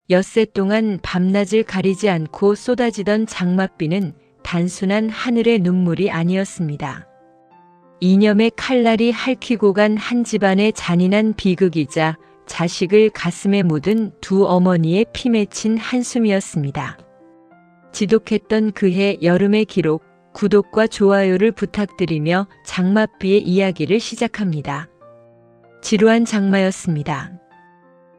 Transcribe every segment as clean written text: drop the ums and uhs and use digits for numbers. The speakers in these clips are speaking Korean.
엿새 동안 밤낮을 가리지 않고 쏟아지던 장맛비는 단순한 하늘의 눈물이 아니었습니다. 이념의 칼날이 핥히고 간 한 집안의 잔인한 비극이자 자식을 가슴에 묻은 두 어머니의 피 맺힌 한숨이었습니다. 지독했던 그해 여름의 기록, 구독과 좋아요를 부탁드리며 장맛비의 이야기를 시작합니다. 지루한 장마였습니다.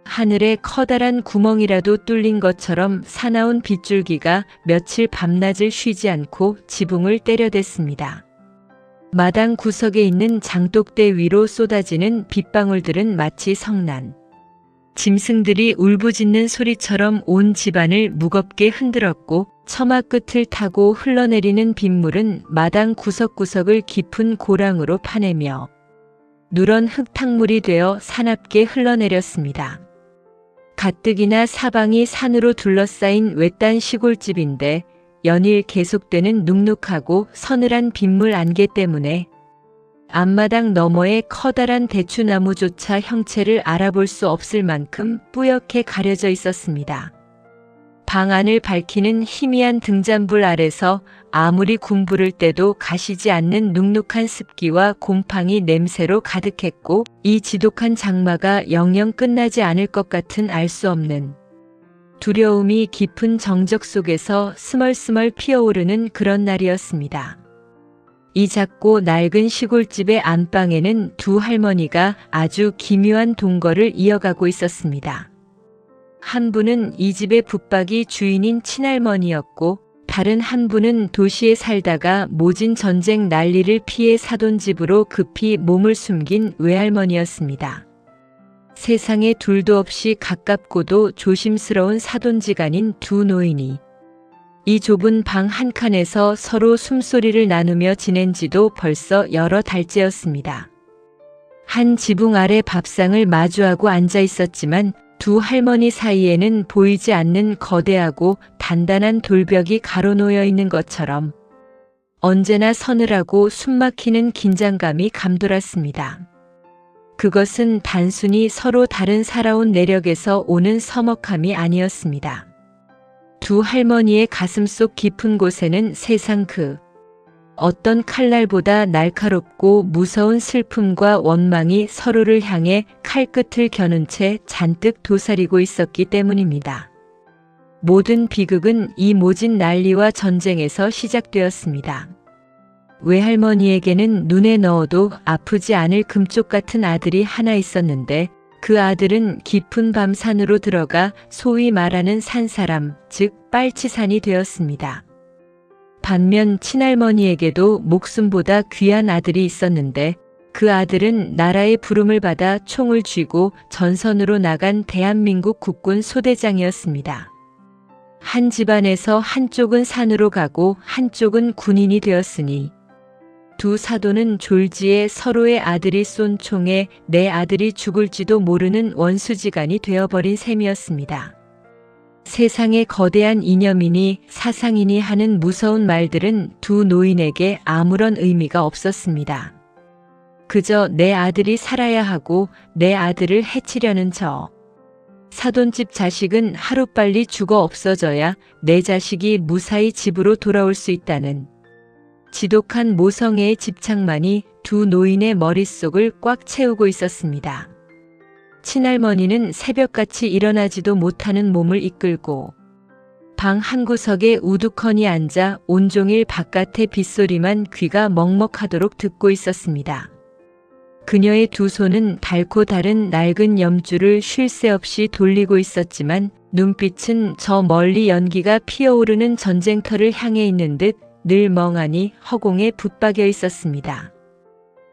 하늘에 커다란 구멍이라도 뚫린 것처럼 사나운 빗줄기가 며칠 밤낮을 쉬지 않고 지붕을 때려댔습니다. 마당 구석에 있는 장독대 위로 쏟아지는 빗방울들은 마치 성난. 짐승들이 울부짖는 소리처럼 온 집안을 무겁게 흔들었고 처마 끝을 타고 흘러내리는 빗물은 마당 구석구석을 깊은 고랑으로 파내며 누런 흙탕물이 되어 사납게 흘러내렸습니다. 가뜩이나 사방이 산으로 둘러싸인 외딴 시골집인데 연일 계속되는 눅눅하고 서늘한 빗물 안개 때문에 앞마당 너머의 커다란 대추나무조차 형체를 알아볼 수 없을 만큼 뿌옇게 가려져 있었습니다. 방 안을 밝히는 희미한 등잔불 아래서 아무리 군부를 때도 가시지 않는 눅눅한 습기와 곰팡이 냄새로 가득했고 이 지독한 장마가 영영 끝나지 않을 것 같은 알 수 없는 두려움이 깊은 정적 속에서 스멀스멀 피어오르는 그런 날이었습니다. 이 작고 낡은 시골집의 안방에는 두 할머니가 아주 기묘한 동거를 이어가고 있었습니다. 한 분은 이 집의 붙박이 주인인 친할머니였고 다른 한 분은 도시에 살다가 모진 전쟁 난리를 피해 사돈 집으로 급히 몸을 숨긴 외할머니였습니다. 세상에 둘도 없이 가깝고도 조심스러운 사돈지간인 두 노인이 이 좁은 방 한 칸에서 서로 숨소리를 나누며 지낸 지도 벌써 여러 달째였습니다. 한 지붕 아래 밥상을 마주하고 앉아 있었지만 두 할머니 사이에는 보이지 않는 거대하고 단단한 돌벽이 가로놓여 있는 것처럼 언제나 서늘하고 숨막히는 긴장감이 감돌았습니다. 그것은 단순히 서로 다른 살아온 내력에서 오는 서먹함이 아니었습니다. 두 할머니의 가슴속 깊은 곳에는 세상 그 어떤 칼날보다 날카롭고 무서운 슬픔과 원망이 서로를 향해 칼끝을 겨눈 채 잔뜩 도사리고 있었기 때문입니다. 모든 비극은 이 모진 난리와 전쟁에서 시작되었습니다. 외할머니에게는 눈에 넣어도 아프지 않을 금쪽 같은 아들이 하나 있었는데 그 아들은 깊은 밤 산으로 들어가 소위 말하는 산사람, 즉 빨치산이 되었습니다. 반면 친할머니에게도 목숨보다 귀한 아들이 있었는데 그 아들은 나라의 부름을 받아 총을 쥐고 전선으로 나간 대한민국 국군 소대장이었습니다. 한 집안에서 한쪽은 산으로 가고 한쪽은 군인이 되었으니 두 사돈은 졸지에 서로의 아들이 쏜 총에 내 아들이 죽을지도 모르는 원수지간이 되어버린 셈이었습니다. 세상의 거대한 이념이니 사상이니 하는 무서운 말들은 두 노인에게 아무런 의미가 없었습니다. 그저 내 아들이 살아야 하고 내 아들을 해치려는 저 사돈집 자식은 하루빨리 죽어 없어져야 내 자식이 무사히 집으로 돌아올 수 있다는 지독한 모성애의 집착만이 두 노인의 머릿속을 꽉 채우고 있었습니다. 친할머니는 새벽같이 일어나지도 못하는 몸을 이끌고 방 한구석에 우두커니 앉아 온종일 바깥의 빗소리만 귀가 먹먹하도록 듣고 있었습니다. 그녀의 두 손은 닳고 다른 낡은 염주를 쉴 새 없이 돌리고 있었지만 눈빛은 저 멀리 연기가 피어오르는 전쟁터를 향해 있는 듯 늘 멍하니 허공에 붙박여 있었습니다.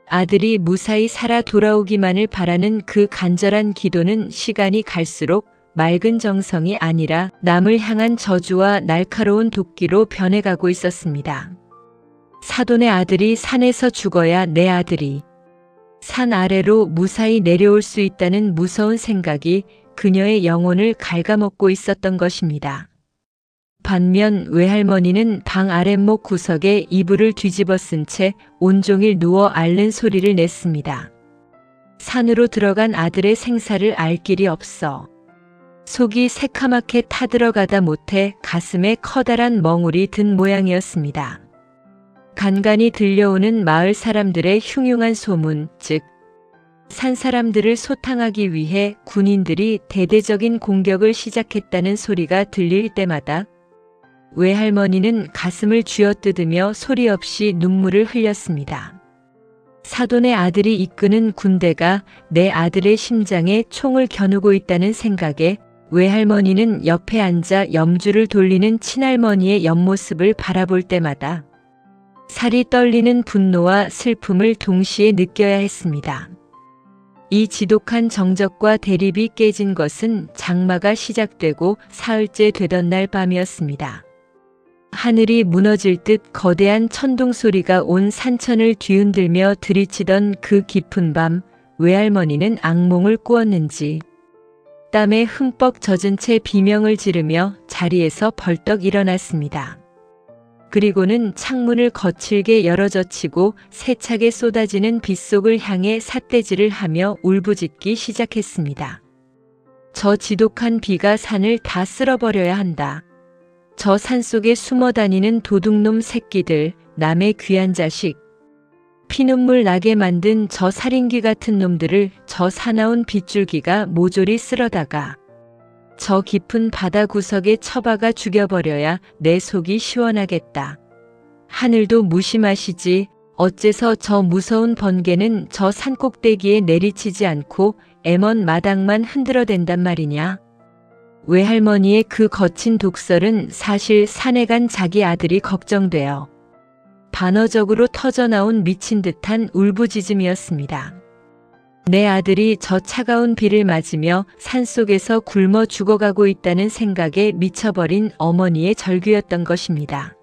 아들이 무사히 살아 돌아오기만을 바라는 그 간절한 기도는 시간이 갈수록 맑은 정성이 아니라 남을 향한 저주와 날카로운 도끼로 변해가고 있었습니다. 사돈의 아들이 산에서 죽어야 내 아들이 산 아래로 무사히 내려올 수 있다는 무서운 생각이 그녀의 영혼을 갉아먹고 있었던 것입니다. 반면 외할머니는 방 아랫목 구석에 이불을 뒤집어 쓴 채 온종일 누워 앓는 소리를 냈습니다. 산으로 들어간 아들의 생사를 알 길이 없어 속이 새카맣게 타들어가다 못해 가슴에 커다란 멍울이 든 모양이었습니다. 간간이 들려오는 마을 사람들의 흉흉한 소문, 즉 산 사람들을 소탕하기 위해 군인들이 대대적인 공격을 시작했다는 소리가 들릴 때마다 외할머니는 가슴을 쥐어뜯으며 소리 없이 눈물을 흘렸습니다. 사돈의 아들이 이끄는 군대가 내 아들의 심장에 총을 겨누고 있다는 생각에 외할머니는 옆에 앉아 염주를 돌리는 친할머니의 옆모습을 바라볼 때마다 살이 떨리는 분노와 슬픔을 동시에 느껴야 했습니다. 이 지독한 정적과 대립이 깨진 것은 장마가 시작되고 사흘째 되던 날 밤이었습니다. 하늘이 무너질 듯 거대한 천둥 소리가 온 산천을 뒤흔들며 들이치던 그 깊은 밤, 외할머니는 악몽을 꾸었는지 땀에 흠뻑 젖은 채 비명을 지르며 자리에서 벌떡 일어났습니다. 그리고는 창문을 거칠게 열어젖히고 세차게 쏟아지는 빗속을 향해 삿대질을 하며 울부짖기 시작했습니다. 저 지독한 비가 산을 다 쓸어버려야 한다. 저 산속에 숨어 다니는 도둑놈 새끼들, 남의 귀한 자식, 피눈물 나게 만든 저 살인귀 같은 놈들을 저 사나운 빗줄기가 모조리 쓸어다가 저 깊은 바다 구석에 처박아 죽여버려야 내 속이 시원하겠다. 하늘도 무심하시지 어째서 저 무서운 번개는 저 산꼭대기에 내리치지 않고 애먼 마당만 흔들어댄단 말이냐. 외할머니의 그 거친 독설은 사실 산에 간 자기 아들이 걱정되어 반어적으로 터져나온 미친 듯한 울부짖음이었습니다. 내 아들이 저 차가운 비를 맞으며 산속에서 굶어 죽어가고 있다는 생각에 미쳐버린 어머니의 절규였던 것입니다.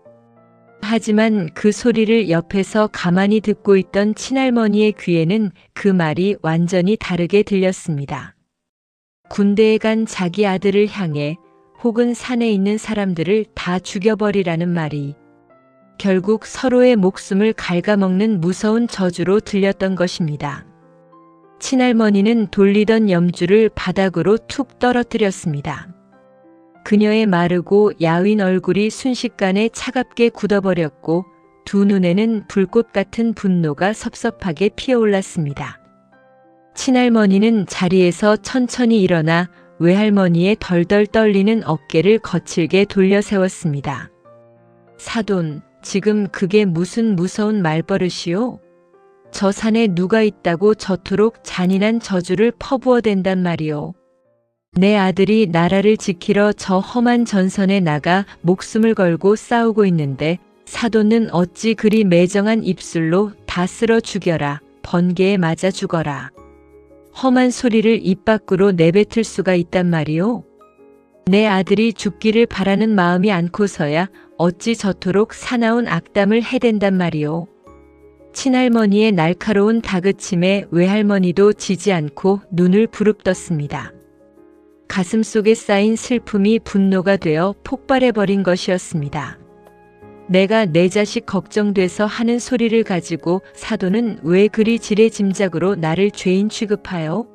하지만 그 소리를 옆에서 가만히 듣고 있던 친할머니의 귀에는 그 말이 완전히 다르게 들렸습니다. 군대에 간 자기 아들을 향해 혹은 산에 있는 사람들을 다 죽여버리라는 말이 결국 서로의 목숨을 갉아먹는 무서운 저주로 들렸던 것입니다. 친할머니는 돌리던 염주를 바닥으로 툭 떨어뜨렸습니다. 그녀의 마르고 야윈 얼굴이 순식간에 차갑게 굳어버렸고 두 눈에는 불꽃 같은 분노가 섭섭하게 피어올랐습니다. 친할머니는 자리에서 천천히 일어나 외할머니의 덜덜 떨리는 어깨를 거칠게 돌려 세웠습니다. 사돈, 지금 그게 무슨 무서운 말버릇이오? 저 산에 누가 있다고 저토록 잔인한 저주를 퍼부어댄단 말이오. 내 아들이 나라를 지키러 저 험한 전선에 나가 목숨을 걸고 싸우고 있는데 사돈은 어찌 그리 매정한 입술로 다 쓸어 죽여라, 번개에 맞아 죽어라. 험한 소리를 입 밖으로 내뱉을 수가 있단 말이오. 내 아들이 죽기를 바라는 마음이 않고서야 어찌 저토록 사나운 악담을 해댄단 말이오. 친할머니의 날카로운 다그침에 외할머니도 지지 않고 눈을 부릅떴습니다. 가슴속에 쌓인 슬픔이 분노가 되어 폭발해버린 것이었습니다. 내가 내 자식 걱정돼서 하는 소리를 가지고 사돈은 왜 그리 지레짐작으로 나를 죄인 취급하여?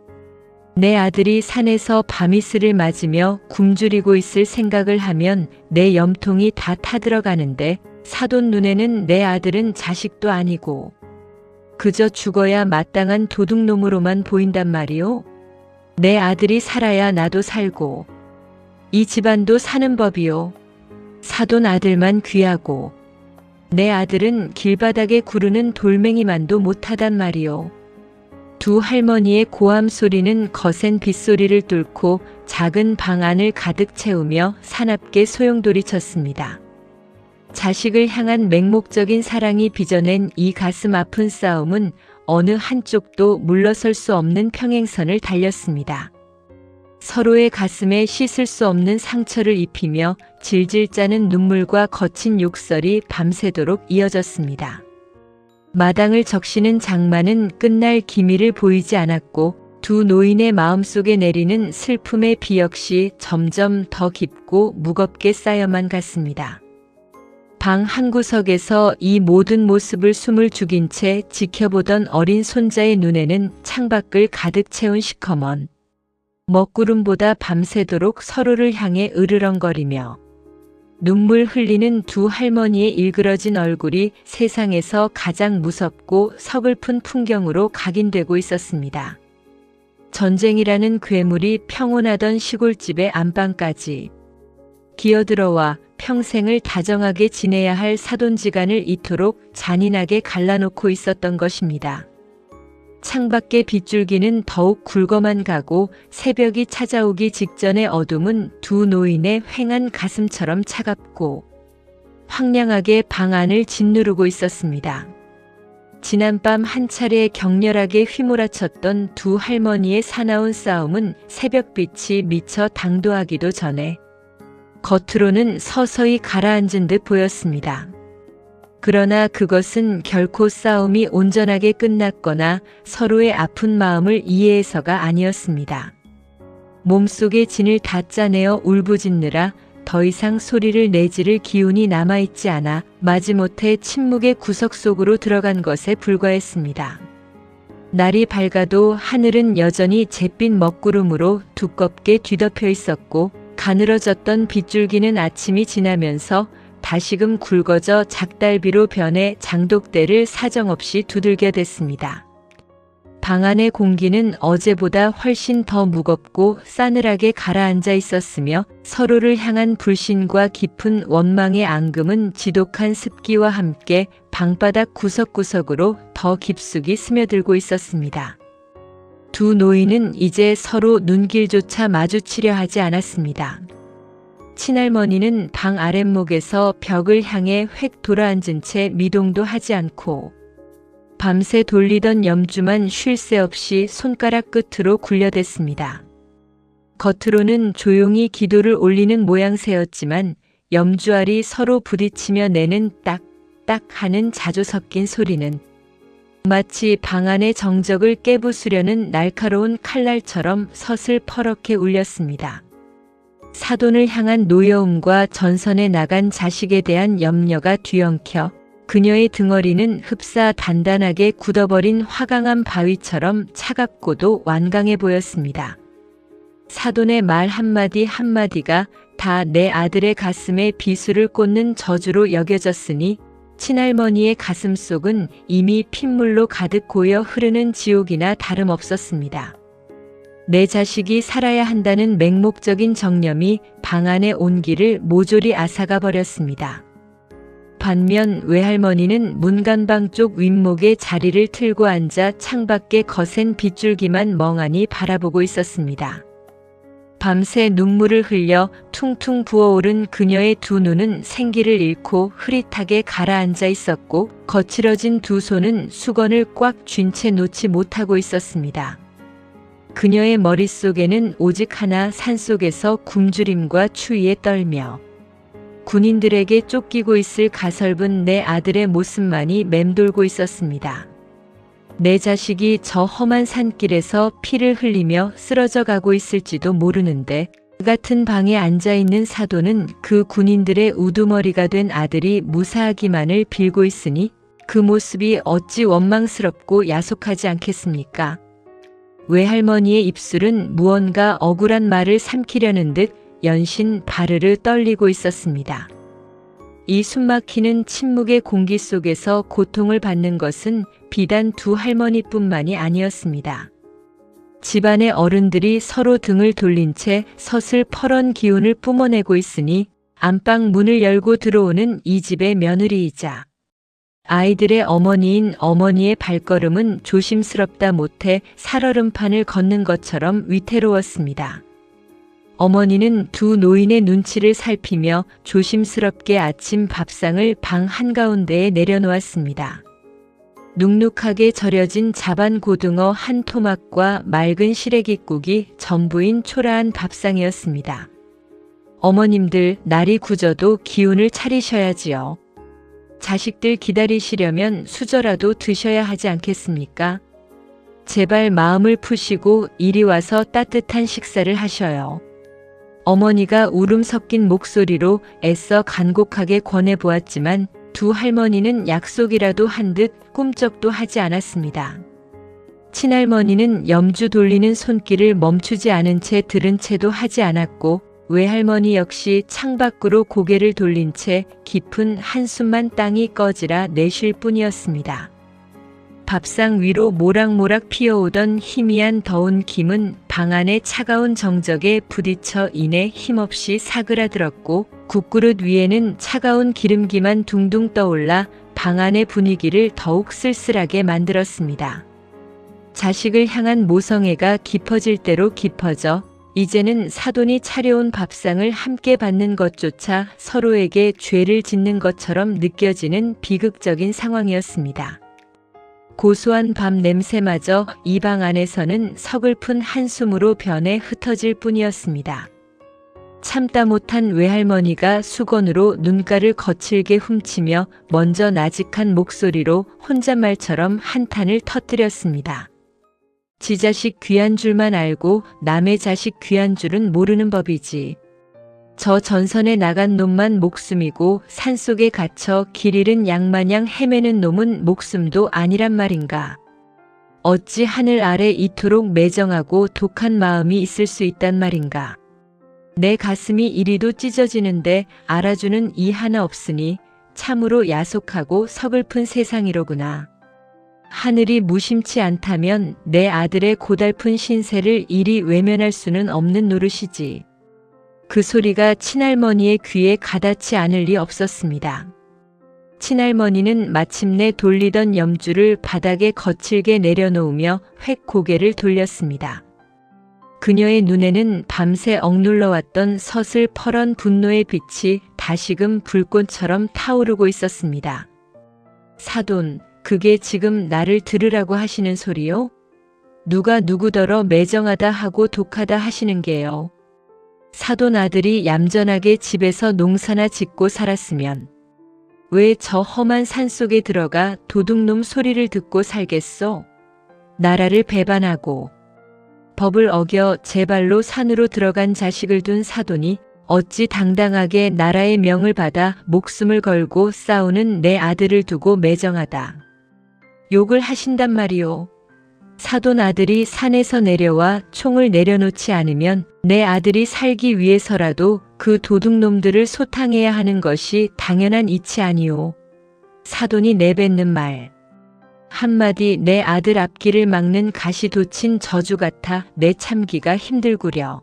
내 아들이 산에서 밤이슬을 맞으며 굶주리고 있을 생각을 하면 내 염통이 다 타들어가는데 사돈 눈에는 내 아들은 자식도 아니고 그저 죽어야 마땅한 도둑놈으로만 보인단 말이오. 내 아들이 살아야 나도 살고 이 집안도 사는 법이오. 사돈 아들만 귀하고 내 아들은 길바닥에 구르는 돌멩이만도 못하단 말이오. 두 할머니의 고함 소리는 거센 빗소리를 뚫고 작은 방 안을 가득 채우며 사납게 소용돌이쳤습니다. 자식을 향한 맹목적인 사랑이 빚어낸 이 가슴 아픈 싸움은 어느 한쪽도 물러설 수 없는 평행선을 달렸습니다. 서로의 가슴에 씻을 수 없는 상처를 입히며 질질 짜는 눈물과 거친 욕설이 밤새도록 이어졌습니다. 마당을 적시는 장마는 끝날 기미를 보이지 않았고 두 노인의 마음속에 내리는 슬픔의 비 역시 점점 더 깊고 무겁게 쌓여만 갔습니다. 방 한구석에서 이 모든 모습을 숨을 죽인 채 지켜보던 어린 손자의 눈에는 창밖을 가득 채운 시커먼 먹구름보다 밤새도록 서로를 향해 으르렁거리며 눈물 흘리는 두 할머니의 일그러진 얼굴이 세상에서 가장 무섭고 서글픈 풍경으로 각인되고 있었습니다. 전쟁이라는 괴물이 평온하던 시골집의 안방까지 기어들어와 평생을 다정하게 지내야 할 사돈지간을 이토록 잔인하게 갈라놓고 있었던 것입니다. 창밖의 빗줄기는 더욱 굵어만 가고 새벽이 찾아오기 직전의 어둠은 두 노인의 휑한 가슴처럼 차갑고 황량하게 방 안을 짓누르고 있었습니다. 지난밤 한 차례 격렬하게 휘몰아쳤던 두 할머니의 사나운 싸움은 새벽빛이 미쳐 당도하기도 전에 겉으로는 서서히 가라앉은 듯 보였습니다. 그러나 그것은 결코 싸움이 온전하게 끝났거나 서로의 아픈 마음을 이해해서가 아니었습니다. 몸속의 진을 다 짜내어 울부짖느라 더 이상 소리를 내지를 기운이 남아있지 않아 마지못해 침묵의 구석 속으로 들어간 것에 불과했습니다. 날이 밝아도 하늘은 여전히 잿빛 먹구름으로 두껍게 뒤덮여 있었고 가늘어졌던 빗줄기는 아침이 지나면서 다시금 굵어져 작달비로 변해 장독대를 사정없이 두들겨 댔습니다. 방 안의 공기는 어제보다 훨씬 더 무겁고 싸늘하게 가라앉아 있었으며 서로를 향한 불신과 깊은 원망의 앙금은 지독한 습기와 함께 방바닥 구석구석으로 더 깊숙이 스며들고 있었습니다. 두 노인은 이제 서로 눈길조차 마주치려 하지 않았습니다. 친할머니는 방 아랫목에서 벽을 향해 획 돌아앉은 채 미동도 하지 않고 밤새 돌리던 염주만 쉴 새 없이 손가락 끝으로 굴려댔습니다. 겉으로는 조용히 기도를 올리는 모양새였지만 염주알이 서로 부딪히며 내는 딱딱 하는 자주 섞인 소리는 마치 방 안의 정적을 깨부수려는 날카로운 칼날처럼 서슬퍼렇게 울렸습니다. 사돈을 향한 노여움과 전선에 나간 자식에 대한 염려가 뒤엉켜 그녀의 등허리는 흡사 단단하게 굳어버린 화강암 바위처럼 차갑고도 완강해 보였습니다. 사돈의 말 한마디 한마디가 다 내 아들의 가슴에 비수를 꽂는 저주로 여겨졌으니 친할머니의 가슴속은 이미 핏물로 가득 고여 흐르는 지옥이나 다름없었습니다. 내 자식이 살아야 한다는 맹목적인 정념이 방 안의 온기를 모조리 앗아가 버렸습니다. 반면 외할머니는 문간방 쪽 윗목에 자리를 틀고 앉아 창밖의 거센 빗줄기만 멍하니 바라보고 있었습니다. 밤새 눈물을 흘려 퉁퉁 부어오른 그녀의 두 눈은 생기를 잃고 흐릿하게 가라앉아 있었고 거칠어진 두 손은 수건을 꽉 쥔 채 놓지 못하고 있었습니다. 그녀의 머릿속에는 오직 하나 산속에서 굶주림과 추위에 떨며 군인들에게 쫓기고 있을 가설분 내 아들의 모습만이 맴돌고 있었습니다. 내 자식이 저 험한 산길에서 피를 흘리며 쓰러져 가고 있을지도 모르는데 그 같은 방에 앉아있는 사돈은 그 군인들의 우두머리가 된 아들이 무사하기만을 빌고 있으니 그 모습이 어찌 원망스럽고 야속하지 않겠습니까? 외할머니의 입술은 무언가 억울한 말을 삼키려는 듯 연신 바르르 떨리고 있었습니다. 이 숨막히는 침묵의 공기 속에서 고통을 받는 것은 비단 두 할머니뿐만이 아니었습니다. 집안의 어른들이 서로 등을 돌린 채 서슬퍼런 기운을 뿜어내고 있으니 안방 문을 열고 들어오는 이 집의 며느리이자 아이들의 어머니인 어머니의 발걸음은 조심스럽다 못해 살얼음판을 걷는 것처럼 위태로웠습니다. 어머니는 두 노인의 눈치를 살피며 조심스럽게 아침 밥상을 방 한가운데에 내려놓았습니다. 눅눅하게 절여진 자반 고등어 한 토막과 맑은 시래기국이 전부인 초라한 밥상이었습니다. 어머님들 날이 굳어도 기운을 차리셔야지요. 자식들 기다리시려면 수저라도 드셔야 하지 않겠습니까? 제발 마음을 푸시고 이리 와서 따뜻한 식사를 하셔요. 어머니가 울음 섞인 목소리로 애써 간곡하게 권해보았지만 두 할머니는 약속이라도 한 듯 꿈쩍도 하지 않았습니다. 친할머니는 염주 돌리는 손길을 멈추지 않은 채 들은 채도 하지 않았고 외할머니 역시 창밖으로 고개를 돌린 채 깊은 한숨만 땅이 꺼지라 내쉴 뿐이었습니다. 밥상 위로 모락모락 피어오던 희미한 더운 김은 방 안의 차가운 정적에 부딪혀 이내 힘없이 사그라들었고 국그릇 위에는 차가운 기름기만 둥둥 떠올라 방 안의 분위기를 더욱 쓸쓸하게 만들었습니다. 자식을 향한 모성애가 깊어질 대로 깊어져 이제는 사돈이 차려온 밥상을 함께 받는 것조차 서로에게 죄를 짓는 것처럼 느껴지는 비극적인 상황이었습니다. 고소한 밥 냄새마저 이 방 안에서는 서글픈 한숨으로 변해 흩어질 뿐이었습니다. 참다 못한 외할머니가 수건으로 눈가를 거칠게 훔치며 먼저 나직한 목소리로 혼잣말처럼 한탄을 터뜨렸습니다. 지 자식 귀한 줄만 알고 남의 자식 귀한 줄은 모르는 법이지. 저 전선에 나간 놈만 목숨이고 산속에 갇혀 길 잃은 양마냥 헤매는 놈은 목숨도 아니란 말인가. 어찌 하늘 아래 이토록 매정하고 독한 마음이 있을 수 있단 말인가. 내 가슴이 이리도 찢어지는데 알아주는 이 하나 없으니 참으로 야속하고 서글픈 세상이로구나. 하늘이 무심치 않다면 내 아들의 고달픈 신세를 이리 외면할 수는 없는 노릇이지. 그 소리가 친할머니의 귀에 가닿지 않을 리 없었습니다. 친할머니는 마침내 돌리던 염주를 바닥에 거칠게 내려놓으며 획 고개를 돌렸습니다. 그녀의 눈에는 밤새 억눌러왔던 서슬퍼런 분노의 빛이 다시금 불꽃처럼 타오르고 있었습니다. 사돈, 그게 지금 나를 들으라고 하시는 소리요? 누가 누구더러 매정하다 하고 독하다 하시는 게요. 사돈 아들이 얌전하게 집에서 농사나 짓고 살았으면 왜 저 험한 산속에 들어가 도둑놈 소리를 듣고 살겠소? 나라를 배반하고 법을 어겨 제 발로 산으로 들어간 자식을 둔 사돈이 어찌 당당하게 나라의 명을 받아 목숨을 걸고 싸우는 내 아들을 두고 매정하다. 욕을 하신단 말이오. 사돈 아들이 산에서 내려와 총을 내려놓지 않으면 내 아들이 살기 위해서라도 그 도둑놈들을 소탕해야 하는 것이 당연한 이치 아니오. 사돈이 내뱉는 말 한마디 내 아들 앞길을 막는 가시돋친 저주 같아 내 참기가 힘들구려.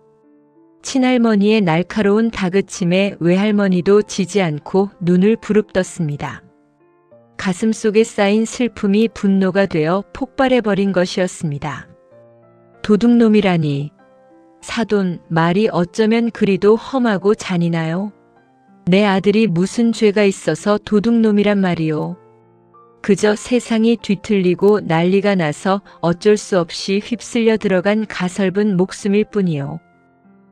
친할머니의 날카로운 다그침에 외할머니도 지지 않고 눈을 부릅떴습니다. 가슴속에 쌓인 슬픔이 분노가 되어 폭발해버린 것이었습니다. 도둑놈이라니. 사돈, 말이 어쩌면 그리도 험하고 잔인하요. 내 아들이 무슨 죄가 있어서 도둑놈이란 말이오. 그저 세상이 뒤틀리고 난리가 나서 어쩔 수 없이 휩쓸려 들어간 가설분 목숨일 뿐이요.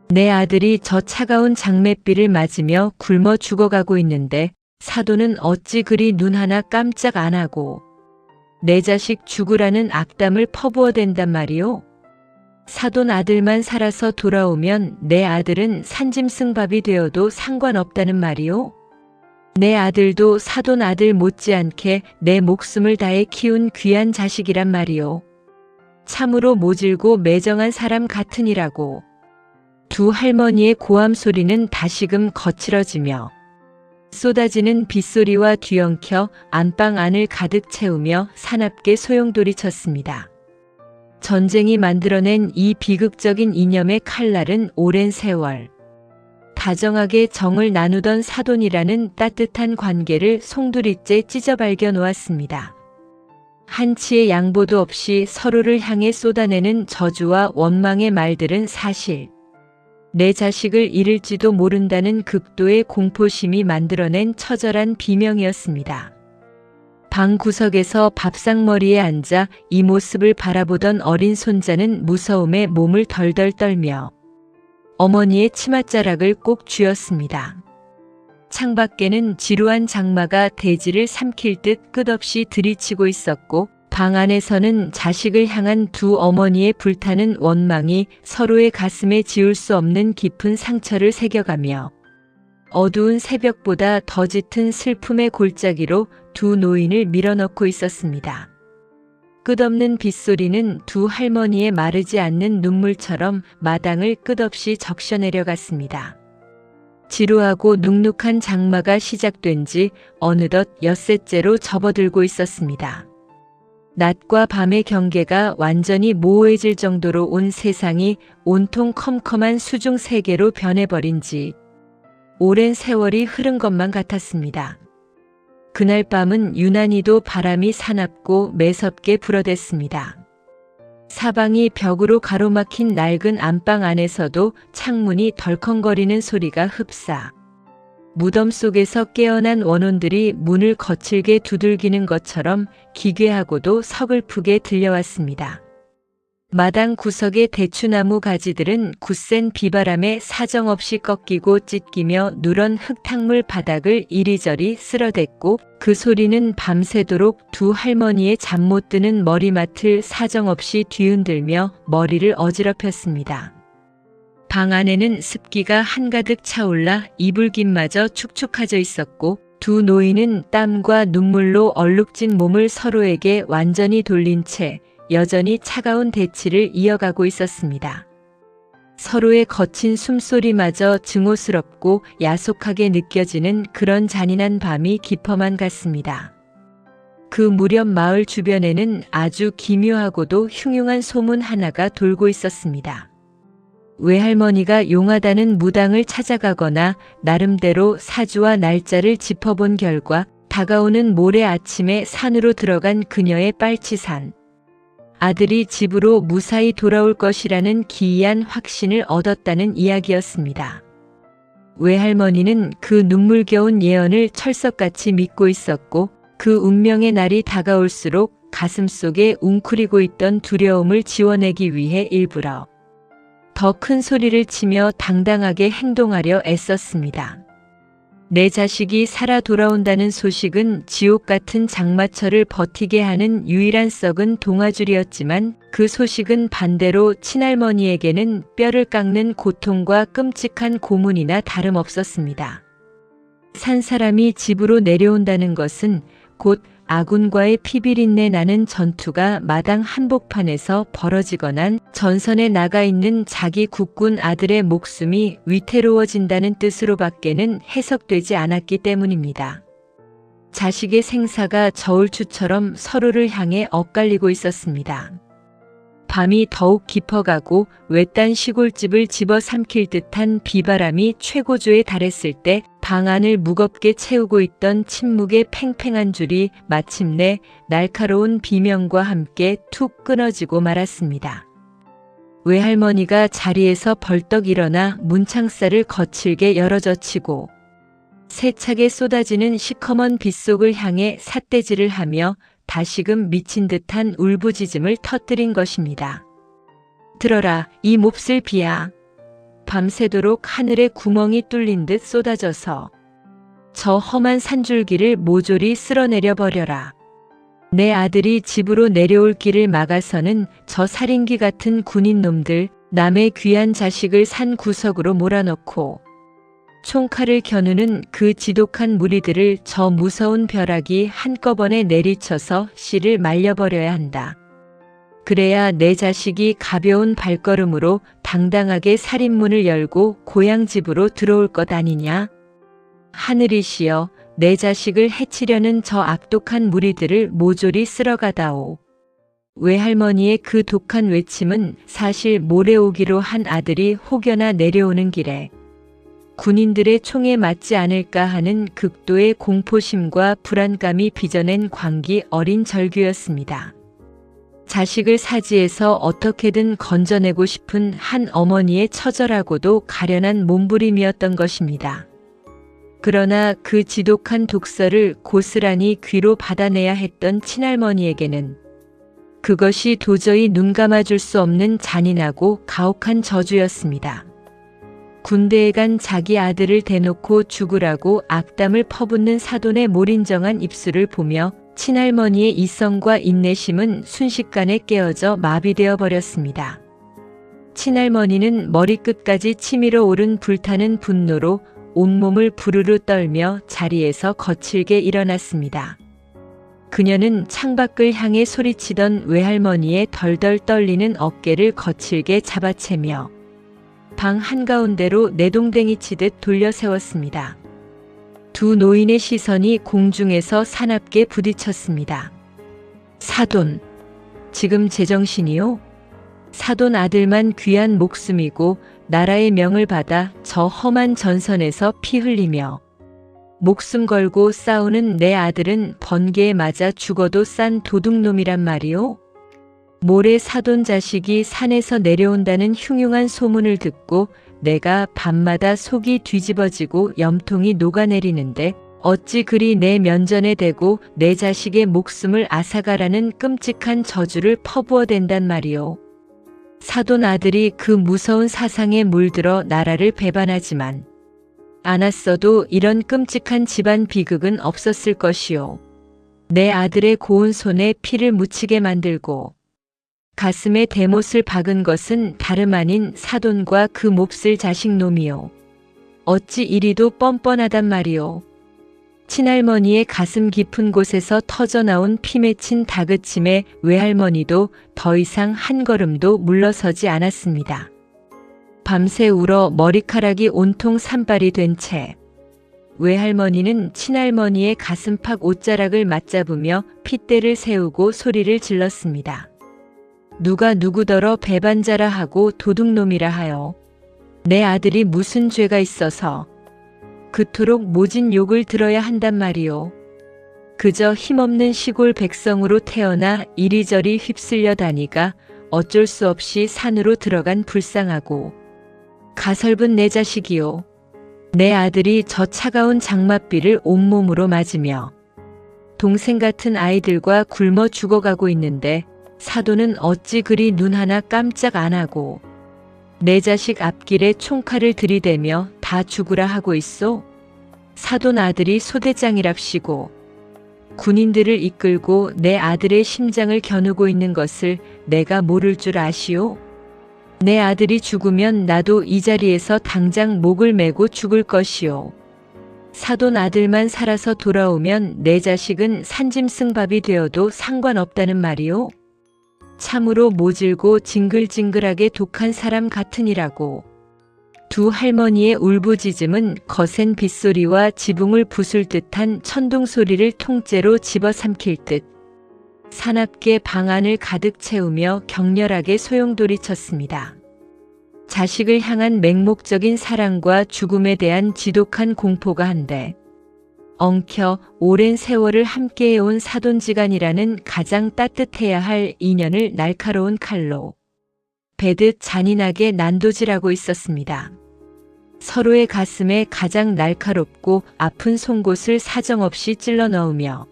내 아들이 저 차가운 장맷비를 맞으며 굶어 죽어가고 있는데 사돈은 어찌 그리 눈 하나 깜짝 안 하고 내 자식 죽으라는 악담을 퍼부어댄단 말이오. 사돈 아들만 살아서 돌아오면 내 아들은 산짐승밥이 되어도 상관없다는 말이오. 내 아들도 사돈 아들 못지않게 내 목숨을 다해 키운 귀한 자식이란 말이오. 참으로 모질고 매정한 사람 같으니라고. 두 할머니의 고함 소리는 다시금 거칠어지며 쏟아지는 빗소리와 뒤엉켜 안방 안을 가득 채우며 사납게 소용돌이쳤습니다. 전쟁이 만들어낸 이 비극적인 이념의 칼날은 오랜 세월 다정하게 정을 나누던 사돈이라는 따뜻한 관계를 송두리째 찢어발겨 놓았습니다. 한치의 양보도 없이 서로를 향해 쏟아내는 저주와 원망의 말들은 사실 내 자식을 잃을지도 모른다는 극도의 공포심이 만들어낸 처절한 비명이었습니다. 방 구석에서 밥상머리에 앉아 이 모습을 바라보던 어린 손자는 무서움에 몸을 덜덜 떨며 어머니의 치맛자락을 꼭 쥐었습니다. 창밖에는 지루한 장마가 대지를 삼킬 듯 끝없이 들이치고 있었고 방 안에서는 자식을 향한 두 어머니의 불타는 원망이 서로의 가슴에 지울 수 없는 깊은 상처를 새겨가며 어두운 새벽보다 더 짙은 슬픔의 골짜기로 두 노인을 밀어넣고 있었습니다. 끝없는 빗소리는 두 할머니의 마르지 않는 눈물처럼 마당을 끝없이 적셔내려갔습니다. 지루하고 눅눅한 장마가 시작된 지 어느덧 엿새째로 접어들고 있었습니다. 낮과 밤의 경계가 완전히 모호해질 정도로 온 세상이 온통 컴컴한 수중 세계로 변해버린 지 오랜 세월이 흐른 것만 같았습니다. 그날 밤은 유난히도 바람이 사납고 매섭게 불어댔습니다. 사방이 벽으로 가로막힌 낡은 안방 안에서도 창문이 덜컹거리는 소리가 흡사. 무덤 속에서 깨어난 원혼들이 문을 거칠게 두들기는 것처럼 기괴하고도 서글프게 들려왔습니다. 마당 구석의 대추나무 가지들은 굳센 비바람에 사정없이 꺾이고 찢기며 누런 흙탕물 바닥을 이리저리 쓸어댔고 그 소리는 밤새도록 두 할머니의 잠 못 드는 머리맡을 사정없이 뒤흔들며 머리를 어지럽혔습니다. 방 안에는 습기가 한가득 차올라 이불깃마저 축축해져 있었고 두 노인은 땀과 눈물로 얼룩진 몸을 서로에게 완전히 돌린 채 여전히 차가운 대치를 이어가고 있었습니다. 서로의 거친 숨소리마저 증오스럽고 야속하게 느껴지는 그런 잔인한 밤이 깊어만 갔습니다. 그 무렵 마을 주변에는 아주 기묘하고도 흉흉한 소문 하나가 돌고 있었습니다. 외할머니가 용하다는 무당을 찾아가거나 나름대로 사주와 날짜를 짚어본 결과 다가오는 모레 아침에 산으로 들어간 그녀의 빨치산. 아들이 집으로 무사히 돌아올 것이라는 기이한 확신을 얻었다는 이야기였습니다. 외할머니는 그 눈물겨운 예언을 철석같이 믿고 있었고 그 운명의 날이 다가올수록 가슴속에 웅크리고 있던 두려움을 지워내기 위해 일부러 더 큰 소리를 치며 당당하게 행동하려 애썼습니다. 내 자식이 살아 돌아온다는 소식은 지옥 같은 장마철을 버티게 하는 유일한 썩은 동아줄이었지만 그 소식은 반대로 친할머니에게는 뼈를 깎는 고통과 끔찍한 고문이나 다름없었습니다. 산 사람이 집으로 내려온다는 것은 곧 아군과의 피비린내 나는 전투가 마당 한복판에서 벌어지거나 전선에 나가 있는 자기 국군 아들의 목숨이 위태로워진다는 뜻으로밖에는 해석되지 않았기 때문입니다. 자식의 생사가 저울추처럼 서로를 향해 엇갈리고 있었습니다. 밤이 더욱 깊어가고 외딴 시골집을 집어삼킬 듯한 비바람이 최고조에 달했을 때 방 안을 무겁게 채우고 있던 침묵의 팽팽한 줄이 마침내 날카로운 비명과 함께 툭 끊어지고 말았습니다. 외할머니가 자리에서 벌떡 일어나 문창살을 거칠게 열어젖히고 세차게 쏟아지는 시커먼 빗속을 향해 삿대질을 하며 다시금 미친 듯한 울부짖음을 터뜨린 것입니다. 들어라, 이 몹쓸 비야. 밤새도록 하늘에 구멍이 뚫린 듯 쏟아져서 저 험한 산줄기를 모조리 쓸어내려 버려라. 내 아들이 집으로 내려올 길을 막아서는 저 살인귀 같은 군인놈들, 남의 귀한 자식을 산 구석으로 몰아넣고 총칼을 겨누는 그 지독한 무리들을 저 무서운 벼락이 한꺼번에 내리쳐서 씨를 말려버려야 한다. 그래야 내 자식이 가벼운 발걸음으로 당당하게 살인문을 열고 고향 집으로 들어올 것 아니냐? 하늘이시여, 내 자식을 해치려는 저 악독한 무리들을 모조리 쓸어가다오. 외할머니의 그 독한 외침은 사실 모레 오기로 한 아들이 혹여나 내려오는 길에 군인들의 총에 맞지 않을까 하는 극도의 공포심과 불안감이 빚어낸 광기 어린 절규였습니다. 자식을 사지에서 어떻게든 건져내고 싶은 한 어머니의 처절하고도 가련한 몸부림이었던 것입니다. 그러나 그 지독한 독설을 고스란히 귀로 받아내야 했던 친할머니에게는 그것이 도저히 눈 감아줄 수 없는 잔인하고 가혹한 저주였습니다. 군대에 간 자기 아들을 대놓고 죽으라고 악담을 퍼붓는 사돈의 몰인정한 입술을 보며 친할머니의 이성과 인내심은 순식간에 깨어져 마비되어 버렸습니다. 친할머니는 머리끝까지 치밀어 오른 불타는 분노로 온몸을 부르르 떨며 자리에서 거칠게 일어났습니다. 그녀는 창밖을 향해 소리치던 외할머니의 덜덜 떨리는 어깨를 거칠게 잡아채며 방 한가운데로 내동댕이 치듯 돌려 세웠습니다. 두 노인의 시선이 공중에서 사납게 부딪혔습니다. 사돈, 지금 제정신이요? 사돈 아들만 귀한 목숨이고 나라의 명을 받아 저 험한 전선에서 피 흘리며 목숨 걸고 싸우는 내 아들은 번개에 맞아 죽어도 싼 도둑놈이란 말이오? 모레 사돈 자식이 산에서 내려온다는 흉흉한 소문을 듣고 내가 밤마다 속이 뒤집어지고 염통이 녹아내리는데 어찌 그리 내 면전에 대고 내 자식의 목숨을 앗아가라는 끔찍한 저주를 퍼부어댄단 말이오. 사돈 아들이 그 무서운 사상에 물들어 나라를 배반하지만 않았어도 이런 끔찍한 집안 비극은 없었을 것이오. 내 아들의 고운 손에 피를 묻히게 만들고 가슴에 대못을 박은 것은 다름 아닌 사돈과 그 몹쓸 자식놈이요. 어찌 이리도 뻔뻔하단 말이오. 친할머니의 가슴 깊은 곳에서 터져나온 피 맺힌 다그침에 외할머니도 더 이상 한 걸음도 물러서지 않았습니다. 밤새 울어 머리카락이 온통 산발이 된 채 외할머니는 친할머니의 가슴팍 옷자락을 맞잡으며 핏대를 세우고 소리를 질렀습니다. 누가 누구더러 배반자라 하고 도둑놈이라 하여 내 아들이 무슨 죄가 있어서 그토록 모진 욕을 들어야 한단 말이오. 그저 힘없는 시골 백성으로 태어나 이리저리 휩쓸려 다니가 어쩔 수 없이 산으로 들어간 불쌍하고 가설분 내 자식이요. 내 아들이 저 차가운 장맛비를 온몸으로 맞으며 동생 같은 아이들과 굶어 죽어가고 있는데 사돈은 어찌 그리 눈 하나 깜짝 안 하고 내 자식 앞길에 총칼을 들이대며 다 죽으라 하고 있소. 사돈 아들이 소대장이랍시고 군인들을 이끌고 내 아들의 심장을 겨누고 있는 것을 내가 모를 줄 아시오? 내 아들이 죽으면 나도 이 자리에서 당장 목을 메고 죽을 것이오. 사돈 아들만 살아서 돌아오면 내 자식은 산짐승밥이 되어도 상관없다는 말이오. 참으로 모질고 징글징글하게 독한 사람 같으니라고. 두 할머니의 울부짖음은 거센 빗소리와 지붕을 부술 듯한 천둥소리를 통째로 집어삼킬 듯 사납게 방 안을 가득 채우며 격렬하게 소용돌이쳤습니다. 자식을 향한 맹목적인 사랑과 죽음에 대한 지독한 공포가 한데 엉켜 오랜 세월을 함께해온 사돈지간이라는 가장 따뜻해야 할 인연을 날카로운 칼로 베듯 잔인하게 난도질하고 있었습니다. 서로의 가슴에 가장 날카롭고 아픈 송곳을 사정없이 찔러 넣으며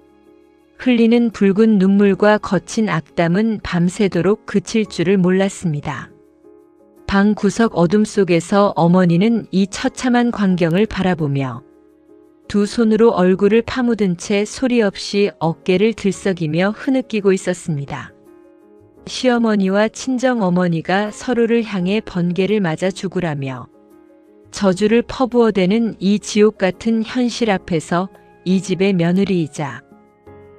흘리는 붉은 눈물과 거친 악담은 밤새도록 그칠 줄을 몰랐습니다. 방 구석 어둠 속에서 어머니는 이 처참한 광경을 바라보며 두 손으로 얼굴을 파묻은 채 소리 없이 어깨를 들썩이며 흐느끼고 있었습니다. 시어머니와 친정어머니가 서로를 향해 번개를 맞아 죽으라며 저주를 퍼부어대는 이 지옥 같은 현실 앞에서 이 집의 며느리이자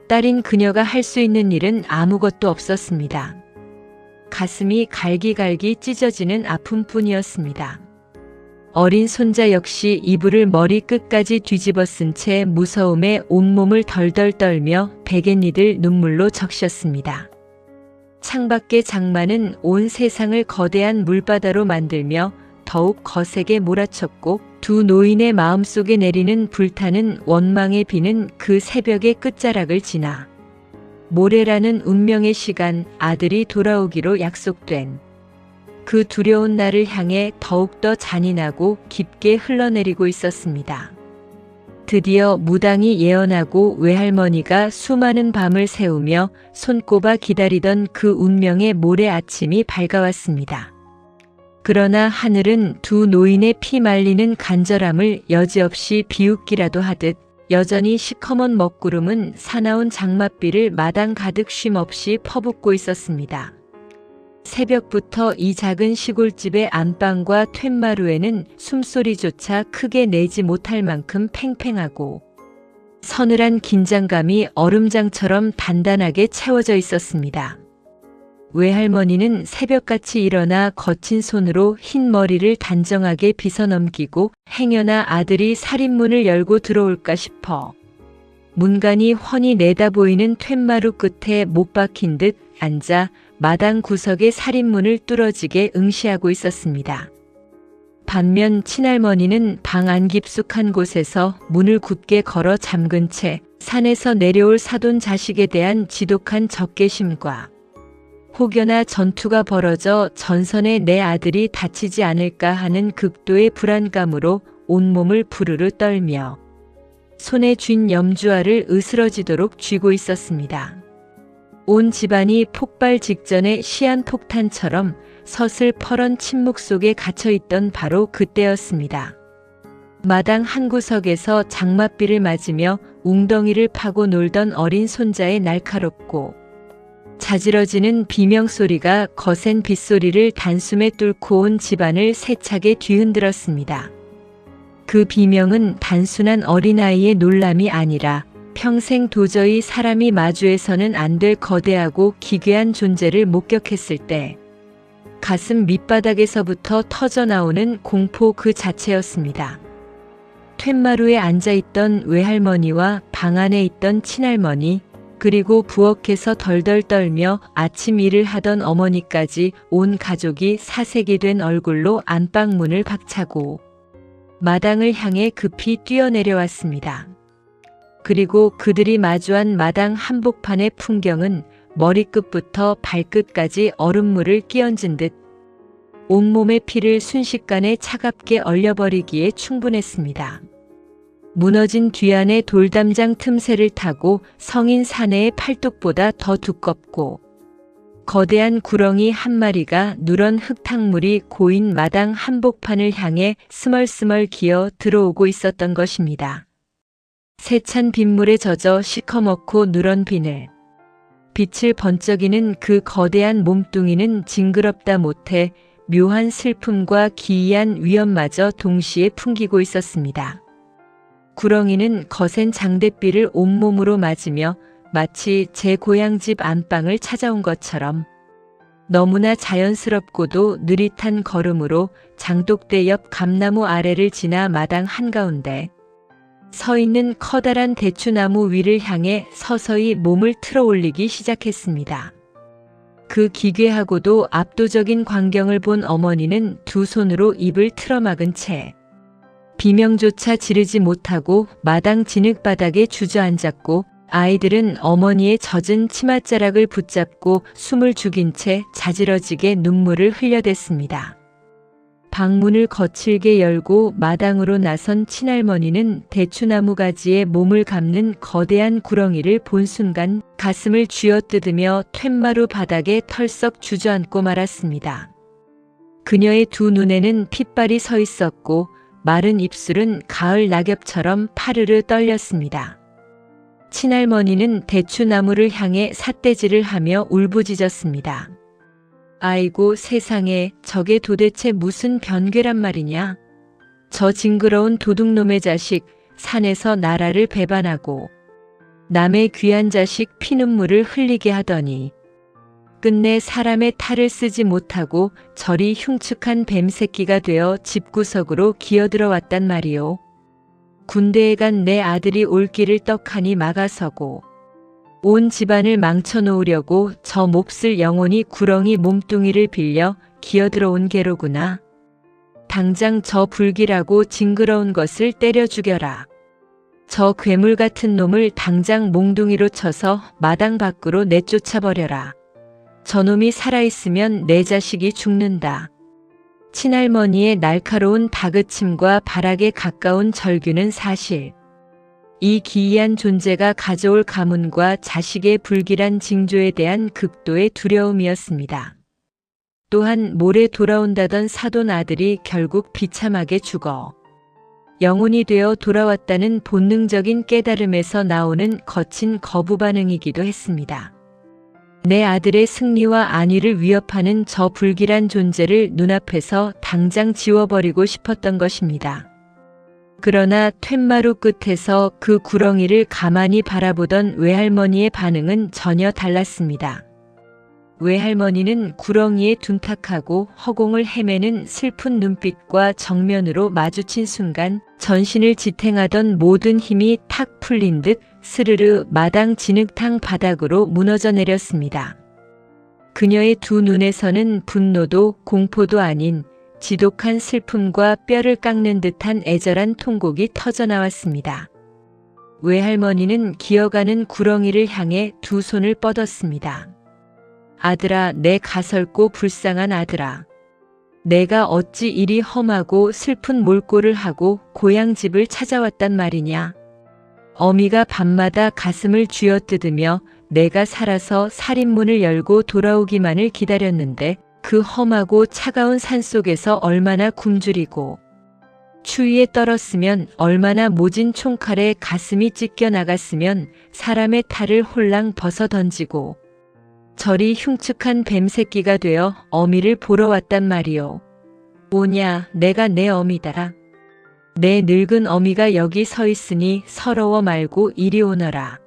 딸인 그녀가 할 수 있는 일은 아무것도 없었습니다. 가슴이 갈기갈기 찢어지는 아픔뿐이었습니다. 어린 손자 역시 이불을 머리 끝까지 뒤집어 쓴 채 무서움에 온몸을 덜덜 떨며 베갯니들 눈물로 적셨습니다. 창밖의 장마는 온 세상을 거대한 물바다로 만들며 더욱 거세게 몰아쳤고 두 노인의 마음속에 내리는 불타는 원망의 비는 그 새벽의 끝자락을 지나 모레라는 운명의 시간 아들이 돌아오기로 약속된 그 두려운 날을 향해 더욱더 잔인하고 깊게 흘러내리고 있었습니다. 드디어 무당이 예언하고 외할머니가 수많은 밤을 새우며 손꼽아 기다리던 그 운명의 모레 아침이 밝아왔습니다. 그러나 하늘은 두 노인의 피 말리는 간절함을 여지없이 비웃기라도 하듯 여전히 시커먼 먹구름은 사나운 장맛비를 마당 가득 쉼없이 퍼붓고 있었습니다. 새벽부터 이 작은 시골집의 안방과 툇마루에는 숨소리조차 크게 내지 못할 만큼 팽팽하고 서늘한 긴장감이 얼음장처럼 단단하게 채워져 있었습니다. 외할머니는 새벽같이 일어나 거친 손으로 흰 머리를 단정하게 빗어넘기고 행여나 아들이 살인문을 열고 들어올까 싶어 문간이 훤히 내다보이는 툇마루 끝에 못 박힌 듯 앉아 마당 구석의 살인문을 뚫어지게 응시하고 있었습니다. 반면 친할머니는 방 안 깊숙한 곳에서 문을 굳게 걸어 잠근 채 산에서 내려올 사돈 자식에 대한 지독한 적개심과 혹여나 전투가 벌어져 전선에 내 아들이 다치지 않을까 하는 극도의 불안감으로 온몸을 부르르 떨며 손에 쥔 염주알을 으스러지도록 쥐고 있었습니다. 온 집안이 폭발 직전의 시한폭탄처럼 서슬퍼런 침묵 속에 갇혀있던 바로 그때였습니다. 마당 한 구석에서 장맛비를 맞으며 웅덩이를 파고 놀던 어린 손자의 날카롭고 자지러지는 비명소리가 거센 빗소리를 단숨에 뚫고 온 집안을 세차게 뒤흔들었습니다. 그 비명은 단순한 어린아이의 놀람이 아니라 평생 도저히 사람이 마주해서는 안 될 거대하고 기괴한 존재를 목격했을 때 가슴 밑바닥에서부터 터져나오는 공포 그 자체였습니다. 툇마루에 앉아있던 외할머니와 방 안에 있던 친할머니, 그리고 부엌에서 덜덜 떨며 아침 일을 하던 어머니까지 온 가족이 사색이 된 얼굴로 안방문을 박차고 마당을 향해 급히 뛰어내려왔습니다. 그리고 그들이 마주한 마당 한복판의 풍경은 머리끝부터 발끝까지 얼음물을 끼얹은 듯 온몸의 피를 순식간에 차갑게 얼려버리기에 충분했습니다. 무너진 뒤안의 돌담장 틈새를 타고 성인 사내의 팔뚝보다 더 두껍고 거대한 구렁이 한 마리가 누런 흙탕물이 고인 마당 한복판을 향해 스멀스멀 기어 들어오고 있었던 것입니다. 세찬 빗물에 젖어 시커멓고 누런 비늘, 빛을 번쩍이는 그 거대한 몸뚱이는 징그럽다 못해 묘한 슬픔과 기이한 위험마저 동시에 풍기고 있었습니다. 구렁이는 거센 장대비를 온몸으로 맞으며 마치 제 고향집 안방을 찾아온 것처럼 너무나 자연스럽고도 느릿한 걸음으로 장독대 옆 감나무 아래를 지나 마당 한가운데 서 있는 커다란 대추나무 위를 향해 서서히 몸을 틀어 올리기 시작했습니다. 그 기괴하고도 압도적인 광경을 본 어머니는 두 손으로 입을 틀어막은 채 비명조차 지르지 못하고 마당 진흙바닥에 주저앉았고 아이들은 어머니의 젖은 치맛자락을 붙잡고 숨을 죽인 채 자지러지게 눈물을 흘려댔습니다. 방문을 거칠게 열고 마당으로 나선 친할머니는 대추나무 가지에 몸을 감는 거대한 구렁이를 본 순간 가슴을 쥐어뜯으며 툇마루 바닥에 털썩 주저앉고 말았습니다. 그녀의 두 눈에는 핏발이 서 있었고 마른 입술은 가을 낙엽처럼 파르르 떨렸습니다. 친할머니는 대추나무를 향해 삿대질을 하며 울부짖었습니다. 아이고 세상에, 저게 도대체 무슨 변괴란 말이냐. 저 징그러운 도둑놈의 자식, 산에서 나라를 배반하고 남의 귀한 자식 피눈물을 흘리게 하더니 끝내 사람의 탈을 쓰지 못하고 저리 흉측한 뱀새끼가 되어 집구석으로 기어들어왔단 말이오. 군대에 간 내 아들이 올 길을 떡하니 막아서고 온 집안을 망쳐놓으려고 저 몹쓸 영혼이 구렁이 몸뚱이를 빌려 기어들어온 게로구나. 당장 저 불길하고 징그러운 것을 때려 죽여라. 저 괴물 같은 놈을 당장 몽둥이로 쳐서 마당 밖으로 내쫓아버려라. 저놈이 살아있으면 내 자식이 죽는다. 친할머니의 날카로운 다그침과 발악에 가까운 절규는 사실 이 기이한 존재가 가져올 가문과 자식의 불길한 징조에 대한 극도의 두려움이었습니다. 또한 모레 돌아온다던 사돈 아들이 결국 비참하게 죽어 영혼이 되어 돌아왔다는 본능적인 깨달음에서 나오는 거친 거부 반응이기도 했습니다. 내 아들의 승리와 안위를 위협하는 저 불길한 존재를 눈앞에서 당장 지워버리고 싶었던 것입니다. 그러나 툇마루 끝에서 그 구렁이를 가만히 바라보던 외할머니의 반응은 전혀 달랐습니다. 외할머니는 구렁이에 둔탁하고 허공을 헤매는 슬픈 눈빛과 정면으로 마주친 순간 전신을 지탱하던 모든 힘이 탁 풀린 듯 스르르 마당 진흙탕 바닥으로 무너져 내렸습니다. 그녀의 두 눈에서는 분노도 공포도 아닌 지독한 슬픔과 뼈를 깎는 듯한 애절한 통곡이 터져나왔습니다. 외할머니는 기어가는 구렁이를 향해 두 손을 뻗었습니다. 아들아, 내 가설고 불쌍한 아들아. 내가 어찌 이리 험하고 슬픈 몰골을 하고 고향집을 찾아왔단 말이냐. 어미가 밤마다 가슴을 쥐어뜯으며 내가 살아서 살인문을 열고 돌아오기만을 기다렸는데 그 험하고 차가운 산속에서 얼마나 굶주리고 추위에 떨었으면 얼마나 모진 총칼에 가슴이 찢겨 나갔으면 사람의 탈을 홀랑 벗어 던지고 저리 흉측한 뱀새끼가 되어 어미를 보러 왔단 말이오. 오냐, 내가 내 어미다. 내 늙은 어미가 여기 서 있으니 서러워 말고 이리 오너라.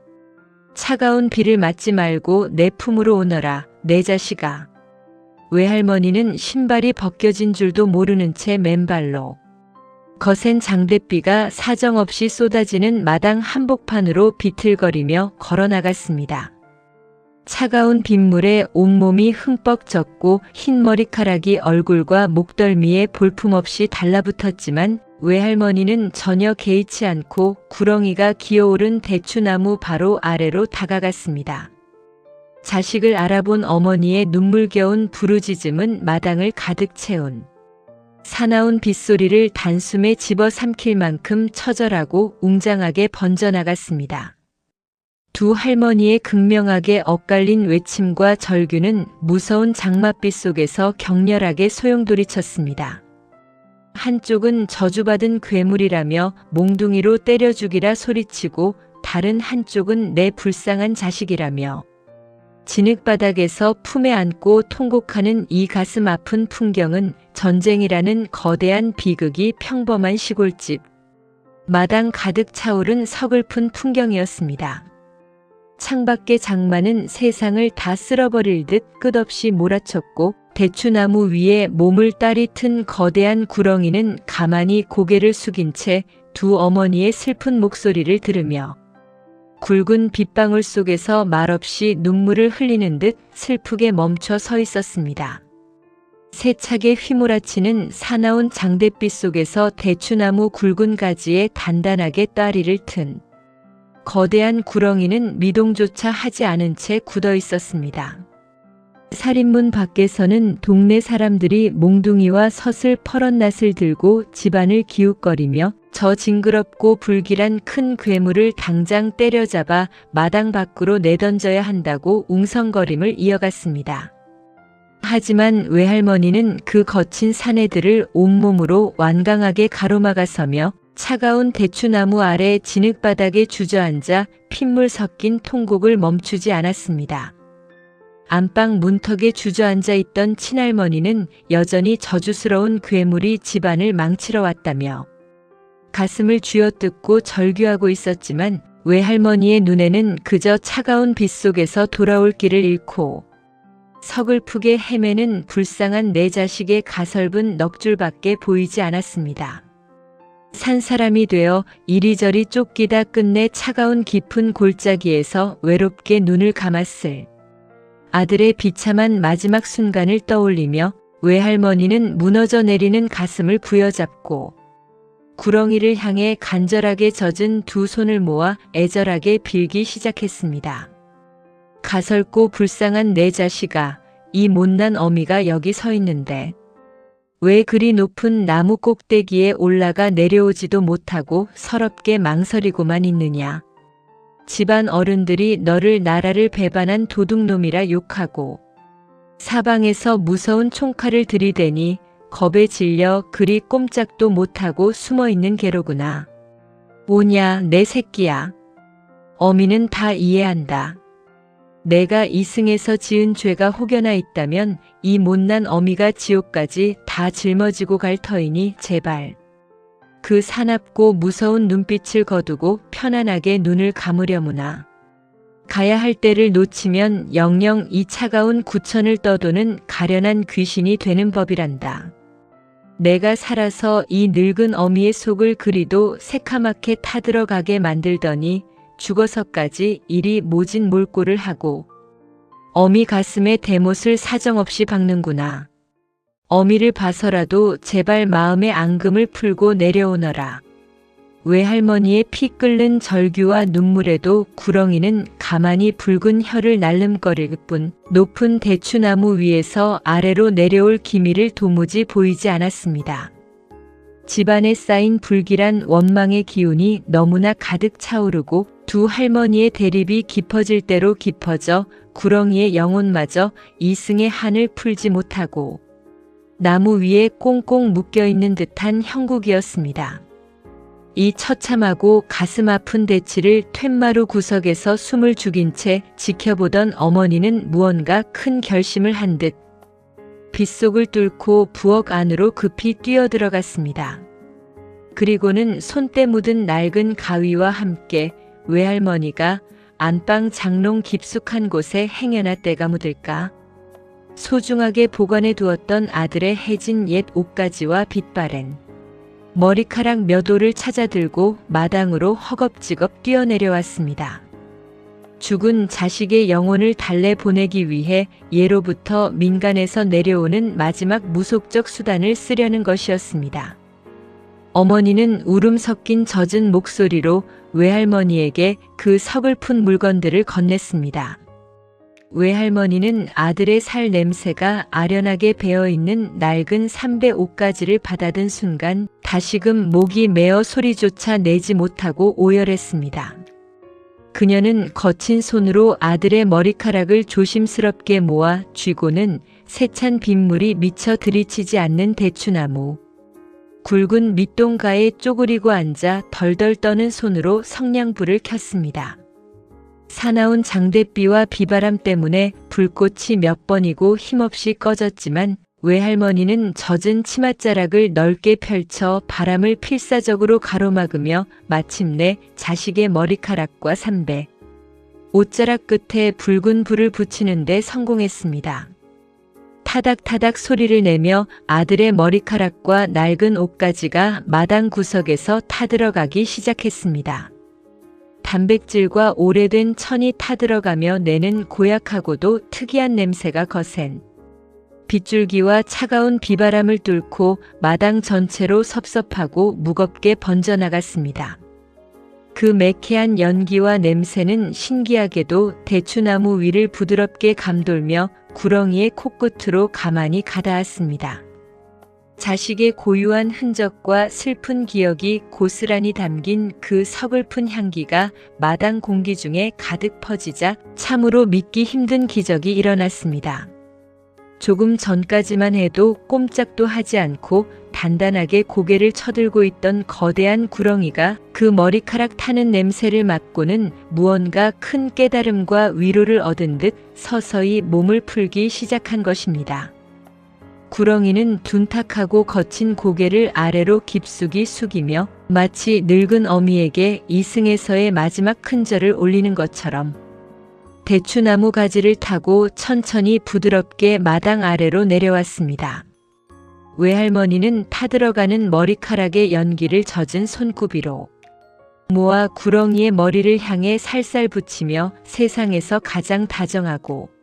차가운 비를 맞지 말고 내 품으로 오너라, 내 자식아. 외할머니는 신발이 벗겨진 줄도 모르는 채 맨발로 거센 장대비가 사정없이 쏟아지는 마당 한복판으로 비틀거리며 걸어나갔습니다. 차가운 빗물에 온몸이 흠뻑 젖고 흰 머리카락이 얼굴과 목덜미에 볼품없이 달라붙었지만 외할머니는 전혀 개의치 않고 구렁이가 기어오른 대추나무 바로 아래로 다가갔습니다. 자식을 알아본 어머니의 눈물겨운 부르짖음은 마당을 가득 채운 사나운 빗소리를 단숨에 집어삼킬 만큼 처절하고 웅장하게 번져나갔습니다. 두 할머니의 극명하게 엇갈린 외침과 절규는 무서운 장맛빛 속에서 격렬하게 소용돌이쳤습니다. 한쪽은 저주받은 괴물이라며 몽둥이로 때려 죽이라 소리치고 다른 한쪽은 내 불쌍한 자식이라며 진흙바닥에서 품에 안고 통곡하는 이 가슴 아픈 풍경은 전쟁이라는 거대한 비극이 평범한 시골집 마당 가득 차오른 서글픈 풍경이었습니다. 창밖의 장마는 세상을 다 쓸어버릴 듯 끝없이 몰아쳤고 대추나무 위에 몸을 따리 튼 거대한 구렁이는 가만히 고개를 숙인 채 두 어머니의 슬픈 목소리를 들으며 굵은 빗방울 속에서 말없이 눈물을 흘리는 듯 슬프게 멈춰 서 있었습니다. 세차게 휘몰아치는 사나운 장대빛 속에서 대추나무 굵은 가지에 단단하게 따리를 튼 거대한 구렁이는 미동조차 하지 않은 채 굳어 있었습니다. 살인문 밖에서는 동네 사람들이 몽둥이와 섯을 퍼런 낫을 들고 집안을 기웃거리며 저 징그럽고 불길한 큰 괴물을 당장 때려잡아 마당 밖으로 내던져야 한다고 웅성거림을 이어갔습니다. 하지만 외할머니는 그 거친 사내들을 온몸으로 완강하게 가로막아서며 차가운 대추나무 아래 진흙바닥에 주저앉아 핏물 섞인 통곡을 멈추지 않았습니다. 안방 문턱에 주저앉아 있던 친할머니는 여전히 저주스러운 괴물이 집안을 망치러 왔다며 가슴을 쥐어뜯고 절규하고 있었지만 외할머니의 눈에는 그저 차가운 빛 속에서 돌아올 길을 잃고 서글프게 헤매는 불쌍한 내 자식의 가설분 넋줄밖에 보이지 않았습니다. 산 사람이 되어 이리저리 쫓기다 끝내 차가운 깊은 골짜기에서 외롭게 눈을 감았을 아들의 비참한 마지막 순간을 떠올리며 외할머니는 무너져 내리는 가슴을 부여잡고 구렁이를 향해 간절하게 젖은 두 손을 모아 애절하게 빌기 시작했습니다. 가설고 불쌍한 내 자식아, 이 못난 어미가 여기 서 있는데 왜 그리 높은 나무 꼭대기에 올라가 내려오지도 못하고 서럽게 망설이고만 있느냐. 집안 어른들이 너를 나라를 배반한 도둑놈이라 욕하고 사방에서 무서운 총칼을 들이대니 겁에 질려 그리 꼼짝도 못하고 숨어있는 게로구나. 오냐 내 새끼야. 어미는 다 이해한다. 내가 이승에서 지은 죄가 혹여나 있다면 이 못난 어미가 지옥까지 다 짊어지고 갈 터이니 제발 그 사납고 무서운 눈빛을 거두고 편안하게 눈을 감으려무나. 가야 할 때를 놓치면 영영 이 차가운 구천을 떠도는 가련한 귀신이 되는 법이란다. 내가 살아서 이 늙은 어미의 속을 그리도 새카맣게 타들어가게 만들더니 죽어서까지 이리 모진 몰골을 하고 어미 가슴에 대못을 사정없이 박는구나. 어미를 봐서라도 제발 마음의 앙금을 풀고 내려오너라. 외할머니의 피 끓는 절규와 눈물에도 구렁이는 가만히 붉은 혀를 날름거릴 뿐 높은 대추나무 위에서 아래로 내려올 기미를 도무지 보이지 않았습니다. 집안에 쌓인 불길한 원망의 기운이 너무나 가득 차오르고 두 할머니의 대립이 깊어질 대로 깊어져 구렁이의 영혼마저 이승의 한을 풀지 못하고 나무 위에 꽁꽁 묶여있는 듯한 형국이었습니다. 이 처참하고 가슴 아픈 대치를 툇마루 구석에서 숨을 죽인 채 지켜보던 어머니는 무언가 큰 결심을 한 듯 빗속을 뚫고 부엌 안으로 급히 뛰어들어갔습니다. 그리고는 손때 묻은 낡은 가위와 함께 외할머니가 안방 장롱 깊숙한 곳에 행여나 때가 묻을까 소중하게 보관해 두었던 아들의 해진 옛 옷가지와 빗바랜 머리카락 몇 올을 찾아들고 마당으로 허겁지겁 뛰어내려왔습니다. 죽은 자식의 영혼을 달래 보내기 위해 예로부터 민간에서 내려오는 마지막 무속적 수단을 쓰려는 것이었습니다. 어머니는 울음 섞인 젖은 목소리로 외할머니에게 그 서글픈 물건들을 건넸습니다. 외할머니는 아들의 살 냄새가 아련하게 배어있는 낡은 삼배 옷가지를 받아든 순간 다시금 목이 메어 소리조차 내지 못하고 오열했습니다. 그녀는 거친 손으로 아들의 머리카락을 조심스럽게 모아 쥐고는 세찬 빗물이 미쳐 들이치지 않는 대추나무, 굵은 밑동가에 쪼그리고 앉아 덜덜 떠는 손으로 성냥불을 켰습니다. 사나운 장대비와 비바람 때문에 불꽃이 몇 번이고 힘없이 꺼졌지만 외할머니는 젖은 치맛자락을 넓게 펼쳐 바람을 필사적으로 가로막으며 마침내 자식의 머리카락과 삼배, 옷자락 끝에 붉은 불을 붙이는 데 성공했습니다. 타닥타닥 소리를 내며 아들의 머리카락과 낡은 옷가지가 마당 구석에서 타들어가기 시작했습니다. 단백질과 오래된 천이 타들어가며 내는 고약하고도 특이한 냄새가 거센 빗줄기와 차가운 비바람을 뚫고 마당 전체로 섭섭하고 무겁게 번져나갔습니다. 그 매캐한 연기와 냄새는 신기하게도 대추나무 위를 부드럽게 감돌며 구렁이의 코끝으로 가만히 가닿았습니다. 자식의 고유한 흔적과 슬픈 기억이 고스란히 담긴 그 서글픈 향기가 마당 공기 중에 가득 퍼지자 참으로 믿기 힘든 기적이 일어났습니다. 조금 전까지만 해도 꼼짝도 하지 않고 단단하게 고개를 쳐들고 있던 거대한 구렁이가 그 머리카락 타는 냄새를 맡고는 무언가 큰 깨달음과 위로를 얻은 듯 서서히 몸을 풀기 시작한 것입니다. 구렁이는 둔탁하고 거친 고개를 아래로 깊숙이 숙이며 마치 늙은 어미에게 이승에서의 마지막 큰절을 올리는 것처럼 대추나무 가지를 타고 천천히 부드럽게 마당 아래로 내려왔습니다. 외할머니는 타들어가는 머리카락의 연기를 젖은 손구비로 모아 구렁이의 머리를 향해 살살 붙이며 세상에서 가장 다정하고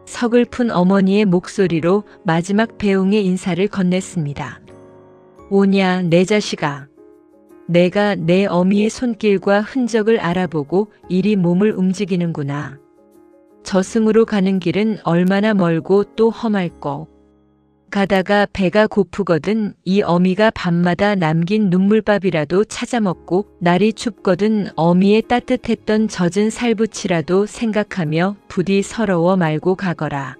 서글픈 어머니의 목소리로 마지막 배웅의 인사를 건넸습니다. 오냐 내 자식아. 내가 내 어미의 손길과 흔적을 알아보고 이리 몸을 움직이는구나. 저승으로 가는 길은 얼마나 멀고 또 험할꼬. 가다가 배가 고프거든 이 어미가 밤마다 남긴 눈물밥이라도 찾아 먹고 날이 춥거든 어미의 따뜻했던 젖은 살붙이라도 생각하며 부디 서러워 말고 가거라.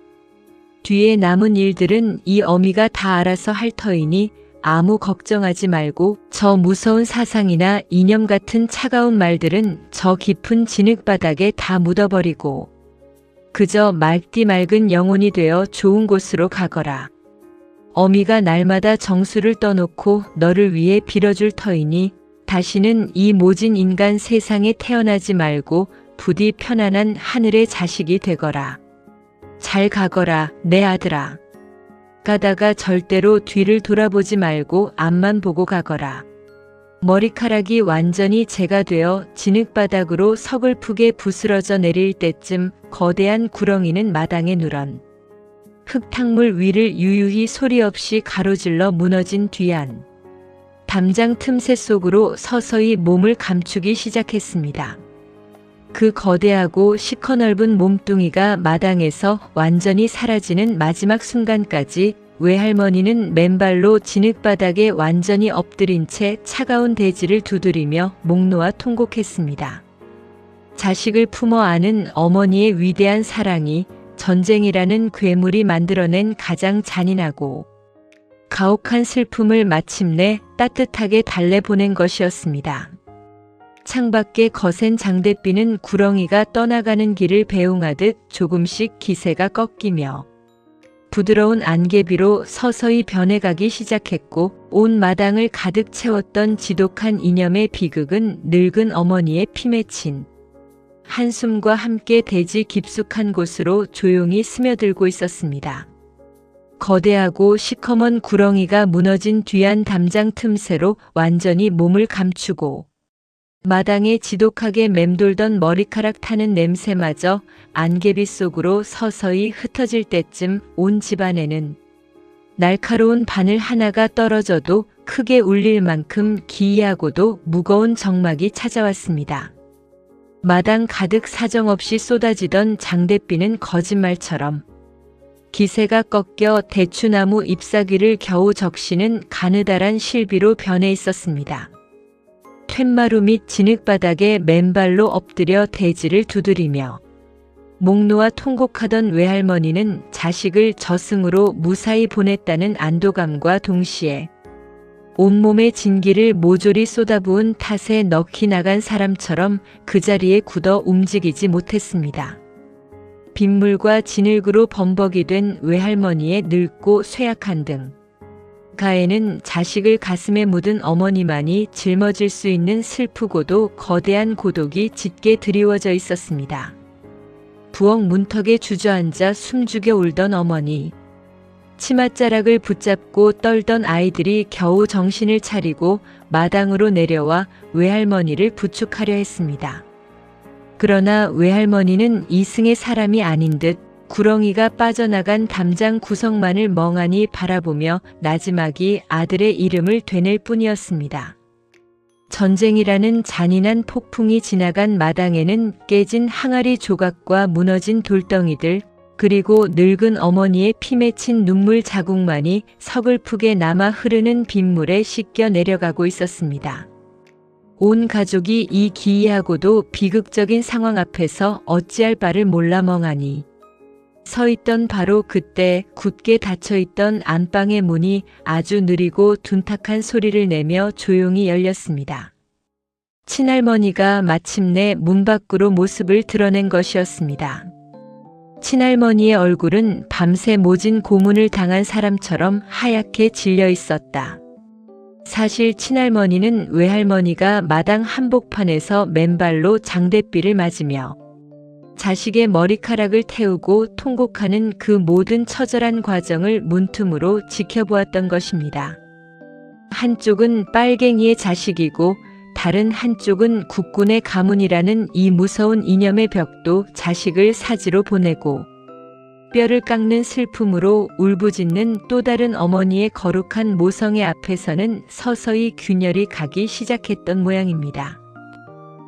뒤에 남은 일들은 이 어미가 다 알아서 할 터이니 아무 걱정하지 말고 저 무서운 사상이나 이념 같은 차가운 말들은 저 깊은 진흙바닥에 다 묻어버리고 그저 맑디 맑은 영혼이 되어 좋은 곳으로 가거라. 어미가 날마다 정수를 떠놓고 너를 위해 빌어줄 터이니 다시는 이 모진 인간 세상에 태어나지 말고 부디 편안한 하늘의 자식이 되거라. 잘 가거라, 내 아들아. 가다가 절대로 뒤를 돌아보지 말고 앞만 보고 가거라. 머리카락이 완전히 재가 되어 진흙바닥으로 서글프게 부스러져 내릴 때쯤 거대한 구렁이는 마당에 누런 흙탕물 위를 유유히 소리 없이 가로질러 무너진 뒤안 담장 틈새 속으로 서서히 몸을 감추기 시작했습니다. 그 거대하고 시커넓은 몸뚱이가 마당에서 완전히 사라지는 마지막 순간까지 외할머니는 맨발로 진흙바닥에 완전히 엎드린 채 차가운 대지를 두드리며 목 놓아 통곡했습니다. 자식을 품어 안은 어머니의 위대한 사랑이 전쟁이라는 괴물이 만들어낸 가장 잔인하고 가혹한 슬픔을 마침내 따뜻하게 달래보낸 것이었습니다. 창밖에 거센 장대비는 구렁이가 떠나가는 길을 배웅하듯 조금씩 기세가 꺾이며 부드러운 안개비로 서서히 변해가기 시작했고 온 마당을 가득 채웠던 지독한 이념의 비극은 늙은 어머니의 피 맺힌 한숨과 함께 대지 깊숙한 곳으로 조용히 스며들고 있었습니다. 거대하고 시커먼 구렁이가 무너진 뒤안 담장 틈새로 완전히 몸을 감추고 마당에 지독하게 맴돌던 머리카락 타는 냄새마저 안개비 속으로 서서히 흩어질 때쯤 온 집안에는 날카로운 바늘 하나가 떨어져도 크게 울릴 만큼 기이하고도 무거운 정막이 찾아왔습니다. 마당 가득 사정없이 쏟아지던 장대비는 거짓말처럼 기세가 꺾여 대추나무 잎사귀를 겨우 적시는 가느다란 실비로 변해 있었습니다. 툇마루 밑 진흙바닥에 맨발로 엎드려 대지를 두드리며 목 놓아 통곡하던 외할머니는 자식을 저승으로 무사히 보냈다는 안도감과 동시에 온몸의 진기를 모조리 쏟아부은 탓에 넋이 나간 사람처럼 그 자리에 굳어 움직이지 못했습니다. 빗물과 진흙으로 범벅이 된 외할머니의 늙고 쇠약한 등 가에는 자식을 가슴에 묻은 어머니만이 짊어질 수 있는 슬프고도 거대한 고독이 짙게 드리워져 있었습니다. 부엌 문턱에 주저앉아 숨죽여 울던 어머니, 치맛자락을 붙잡고 떨던 아이들이 겨우 정신을 차리고 마당으로 내려와 외할머니를 부축하려 했습니다. 그러나 외할머니는 이승의 사람이 아닌 듯 구렁이가 빠져나간 담장 구석만을 멍하니 바라보며 나지막이 아들의 이름을 되낼 뿐이었습니다. 전쟁이라는 잔인한 폭풍이 지나간 마당에는 깨진 항아리 조각과 무너진 돌덩이들, 그리고 늙은 어머니의 피 맺힌 눈물 자국만이 서글프게 남아 흐르는 빗물에 씻겨 내려가고 있었습니다. 온 가족이 이 기이하고도 비극적인 상황 앞에서 어찌할 바를 몰라 멍하니 서 있던 바로 그때 굳게 닫혀있던 안방의 문이 아주 느리고 둔탁한 소리를 내며 조용히 열렸습니다. 친할머니가 마침내 문 밖으로 모습을 드러낸 것이었습니다. 친할머니의 얼굴은 밤새 모진 고문을 당한 사람처럼 하얗게 질려 있었다. 사실 친할머니는 외할머니가 마당 한복판에서 맨발로 장대비를 맞으며 자식의 머리카락을 태우고 통곡하는 그 모든 처절한 과정을 문틈으로 지켜보았던 것입니다. 한쪽은 빨갱이의 자식이고 다른 한쪽은 국군의 가문이라는 이 무서운 이념의 벽도 자식을 사지로 보내고 뼈를 깎는 슬픔으로 울부짖는 또 다른 어머니의 거룩한 모성애 앞에서는 서서히 균열이 가기 시작했던 모양입니다.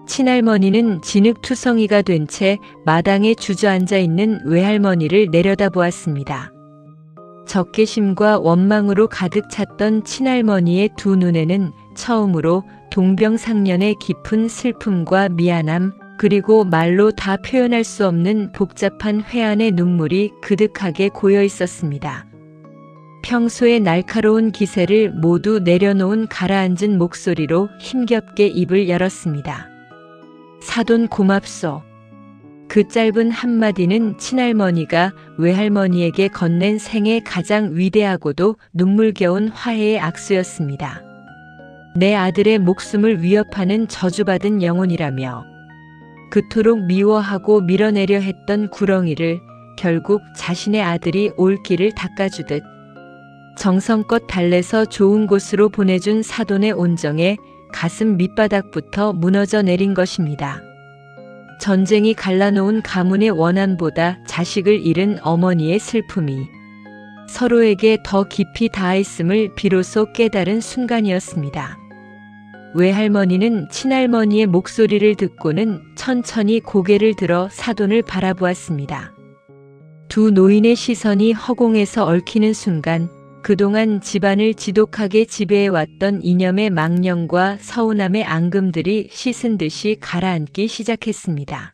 친할머니는 진흙투성이가 된 채 마당에 주저앉아 있는 외할머니를 내려다보았습니다. 적개심과 원망으로 가득 찼던 친할머니의 두 눈에는 처음으로 동병상련의 깊은 슬픔과 미안함, 그리고 말로 다 표현할 수 없는 복잡한 회한의 눈물이 그득하게 고여 있었습니다. 평소의 날카로운 기세를 모두 내려놓은 가라앉은 목소리로 힘겹게 입을 열었습니다. 사돈 고맙소. 그 짧은 한마디는 친할머니가 외할머니에게 건넨 생애 가장 위대하고도 눈물겨운 화해의 악수였습니다. 내 아들의 목숨을 위협하는 저주받은 영혼이라며 그토록 미워하고 밀어내려 했던 구렁이를 결국 자신의 아들이 올 길을 닦아주듯 정성껏 달래서 좋은 곳으로 보내준 사돈의 온정에 가슴 밑바닥부터 무너져 내린 것입니다. 전쟁이 갈라놓은 가문의 원한보다 자식을 잃은 어머니의 슬픔이 서로에게 더 깊이 닿아있음을 비로소 깨달은 순간이었습니다. 외할머니는 친할머니의 목소리를 듣고는 천천히 고개를 들어 사돈을 바라보았습니다. 두 노인의 시선이 허공에서 얽히는 순간 그동안 집안을 지독하게 지배해왔던 이념의 망령과 서운함의 앙금들이 씻은 듯이 가라앉기 시작했습니다.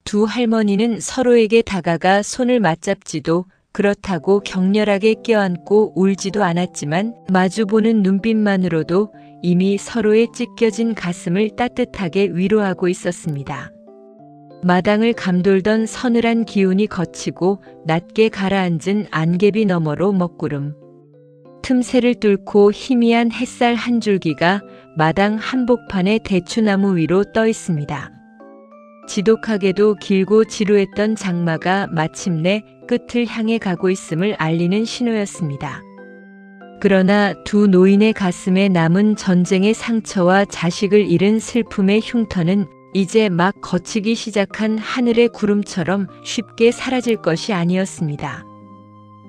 두 할머니는 서로에게 다가가 손을 맞잡지도 그렇다고 격렬하게 껴안고 울지도 않았지만 마주보는 눈빛만으로도 이미 서로의 찢겨진 가슴을 따뜻하게 위로하고 있었습니다. 마당을 감돌던 서늘한 기운이 거치고 낮게 가라앉은 안개비 너머로 먹구름. 틈새를 뚫고 희미한 햇살 한 줄기가 마당 한복판의 대추나무 위로 떠 있습니다. 지독하게도 길고 지루했던 장마가 마침내 끝을 향해 가고 있음을 알리는 신호였습니다. 그러나 두 노인의 가슴에 남은 전쟁의 상처와 자식을 잃은 슬픔의 흉터는 이제 막 걷히기 시작한 하늘의 구름처럼 쉽게 사라질 것이 아니었습니다.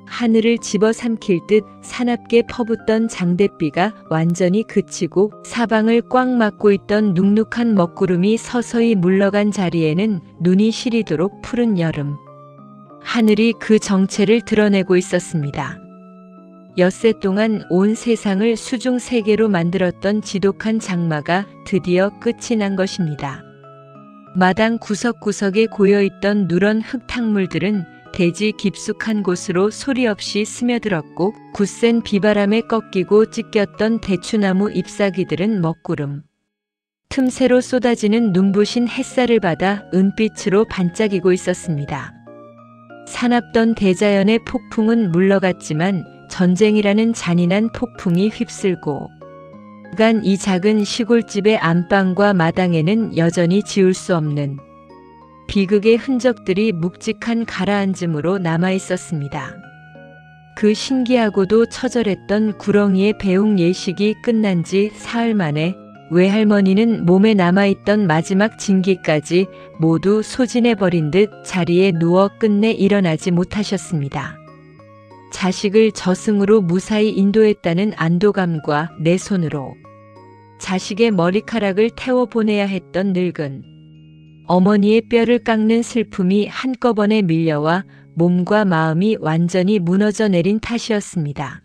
하늘을 집어삼킬 듯 사납게 퍼붓던 장대비가 완전히 그치고 사방을 꽉 막고 있던 눅눅한 먹구름이 서서히 물러간 자리에는 눈이 시리도록 푸른 여름. 하늘이 그 정체를 드러내고 있었습니다. 엿새 동안 온 세상을 수중세계로 만들었던 지독한 장마가 드디어 끝이 난 것입니다. 마당 구석구석에 고여있던 누런 흙탕물들은 대지 깊숙한 곳으로 소리 없이 스며들었고 굳센 비바람에 꺾이고 찢겼던 대추나무 잎사귀들은 먹구름 틈새로 쏟아지는 눈부신 햇살을 받아 은빛으로 반짝이고 있었습니다. 사납던 대자연의 폭풍은 물러갔지만 전쟁이라는 잔인한 폭풍이 휩쓸고 간 이 작은 시골집의 안방과 마당에는 여전히 지울 수 없는 비극의 흔적들이 묵직한 가라앉음으로 남아있었습니다. 그 신기하고도 처절했던 구렁이의 배웅 예식이 끝난 지 사흘 만에 외할머니는 몸에 남아있던 마지막 진기까지 모두 소진해버린 듯 자리에 누워 끝내 일어나지 못하셨습니다. 자식을 저승으로 무사히 인도했다는 안도감과 내 손으로 자식의 머리카락을 태워 보내야 했던 늙은 어머니의 뼈를 깎는 슬픔이 한꺼번에 밀려와 몸과 마음이 완전히 무너져 내린 탓이었습니다.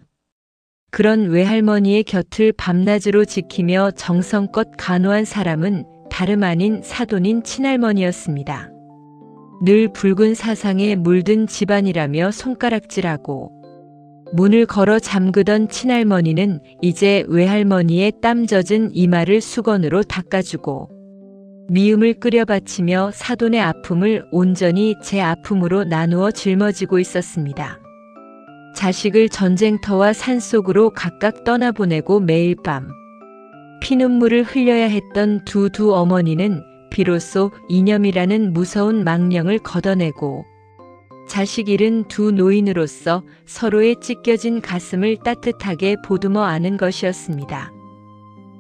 그런 외할머니의 곁을 밤낮으로 지키며 정성껏 간호한 사람은 다름 아닌 사돈인 친할머니였습니다. 늘 붉은 사상에 물든 집안이라며 손가락질하고 문을 걸어 잠그던 친할머니는 이제 외할머니의 땀 젖은 이마를 수건으로 닦아주고 미음을 끓여 바치며 사돈의 아픔을 온전히 제 아픔으로 나누어 짊어지고 있었습니다. 자식을 전쟁터와 산속으로 각각 떠나보내고 매일 밤 피눈물을 흘려야 했던 두 어머니는 비로소 이념이라는 무서운 망령을 걷어내고 자식 잃은 두 노인으로서 서로의 찢겨진 가슴을 따뜻하게 보듬어 안은 것이었습니다.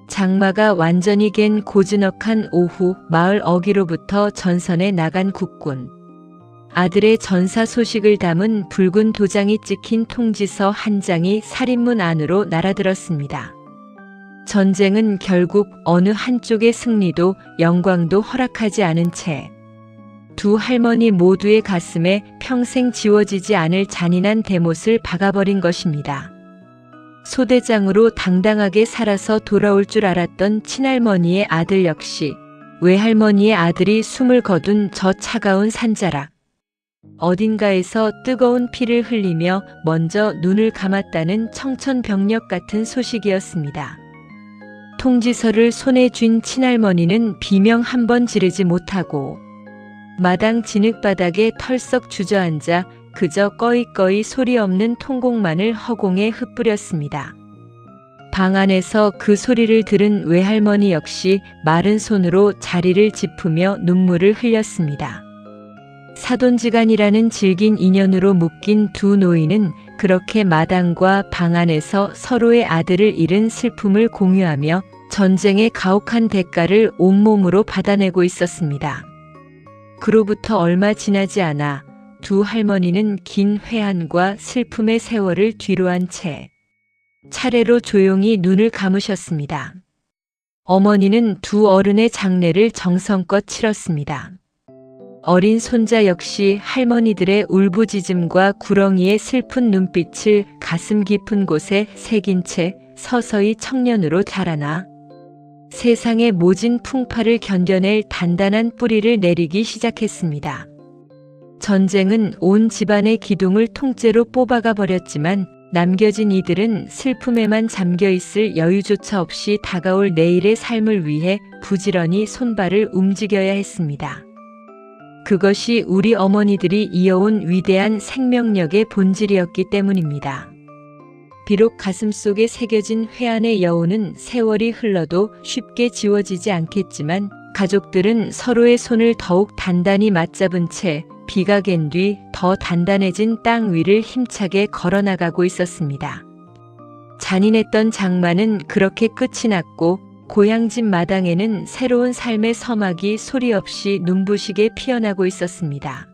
장마가 완전히 갠 고즈넉한 오후 마을 어귀로부터 전선에 나간 국군. 아들의 전사 소식을 담은 붉은 도장이 찍힌 통지서 한 장이 살인문 안으로 날아들었습니다. 전쟁은 결국 어느 한쪽의 승리도 영광도 허락하지 않은 채 두 할머니 모두의 가슴에 평생 지워지지 않을 잔인한 대못을 박아버린 것입니다. 소대장으로 당당하게 살아서 돌아올 줄 알았던 친할머니의 아들 역시 외할머니의 아들이 숨을 거둔 저 차가운 산자락. 어딘가에서 뜨거운 피를 흘리며 먼저 눈을 감았다는 청천벽력 같은 소식이었습니다. 통지서를 손에 쥔 친할머니는 비명 한 번 지르지 못하고 마당 진흙바닥에 털썩 주저앉아 그저 꺼이꺼이 소리 없는 통곡만을 허공에 흩뿌렸습니다. 방 안에서 그 소리를 들은 외할머니 역시 마른 손으로 자리를 짚으며 눈물을 흘렸습니다. 사돈지간이라는 질긴 인연으로 묶인 두 노인은 그렇게 마당과 방 안에서 서로의 아들을 잃은 슬픔을 공유하며 전쟁의 가혹한 대가를 온몸으로 받아내고 있었습니다. 그로부터 얼마 지나지 않아 두 할머니는 긴 회한과 슬픔의 세월을 뒤로한 채 차례로 조용히 눈을 감으셨습니다. 어머니는 두 어른의 장례를 정성껏 치렀습니다. 어린 손자 역시 할머니들의 울부짖음과 구렁이의 슬픈 눈빛을 가슴 깊은 곳에 새긴 채 서서히 청년으로 자라나 세상의 모진 풍파를 견뎌낼 단단한 뿌리를 내리기 시작했습니다. 전쟁은 온 집안의 기둥을 통째로 뽑아가 버렸지만 남겨진 이들은 슬픔에만 잠겨 있을 여유조차 없이 다가올 내일의 삶을 위해 부지런히 손발을 움직여야 했습니다. 그것이 우리 어머니들이 이어온 위대한 생명력의 본질이었기 때문입니다. 비록 가슴속에 새겨진 회한의 여운은 세월이 흘러도 쉽게 지워지지 않겠지만 가족들은 서로의 손을 더욱 단단히 맞잡은 채 비가 갠 뒤 더 단단해진 땅 위를 힘차게 걸어나가고 있었습니다. 잔인했던 장마는 그렇게 끝이 났고 고향집 마당에는 새로운 삶의 서막이 소리 없이 눈부시게 피어나고 있었습니다.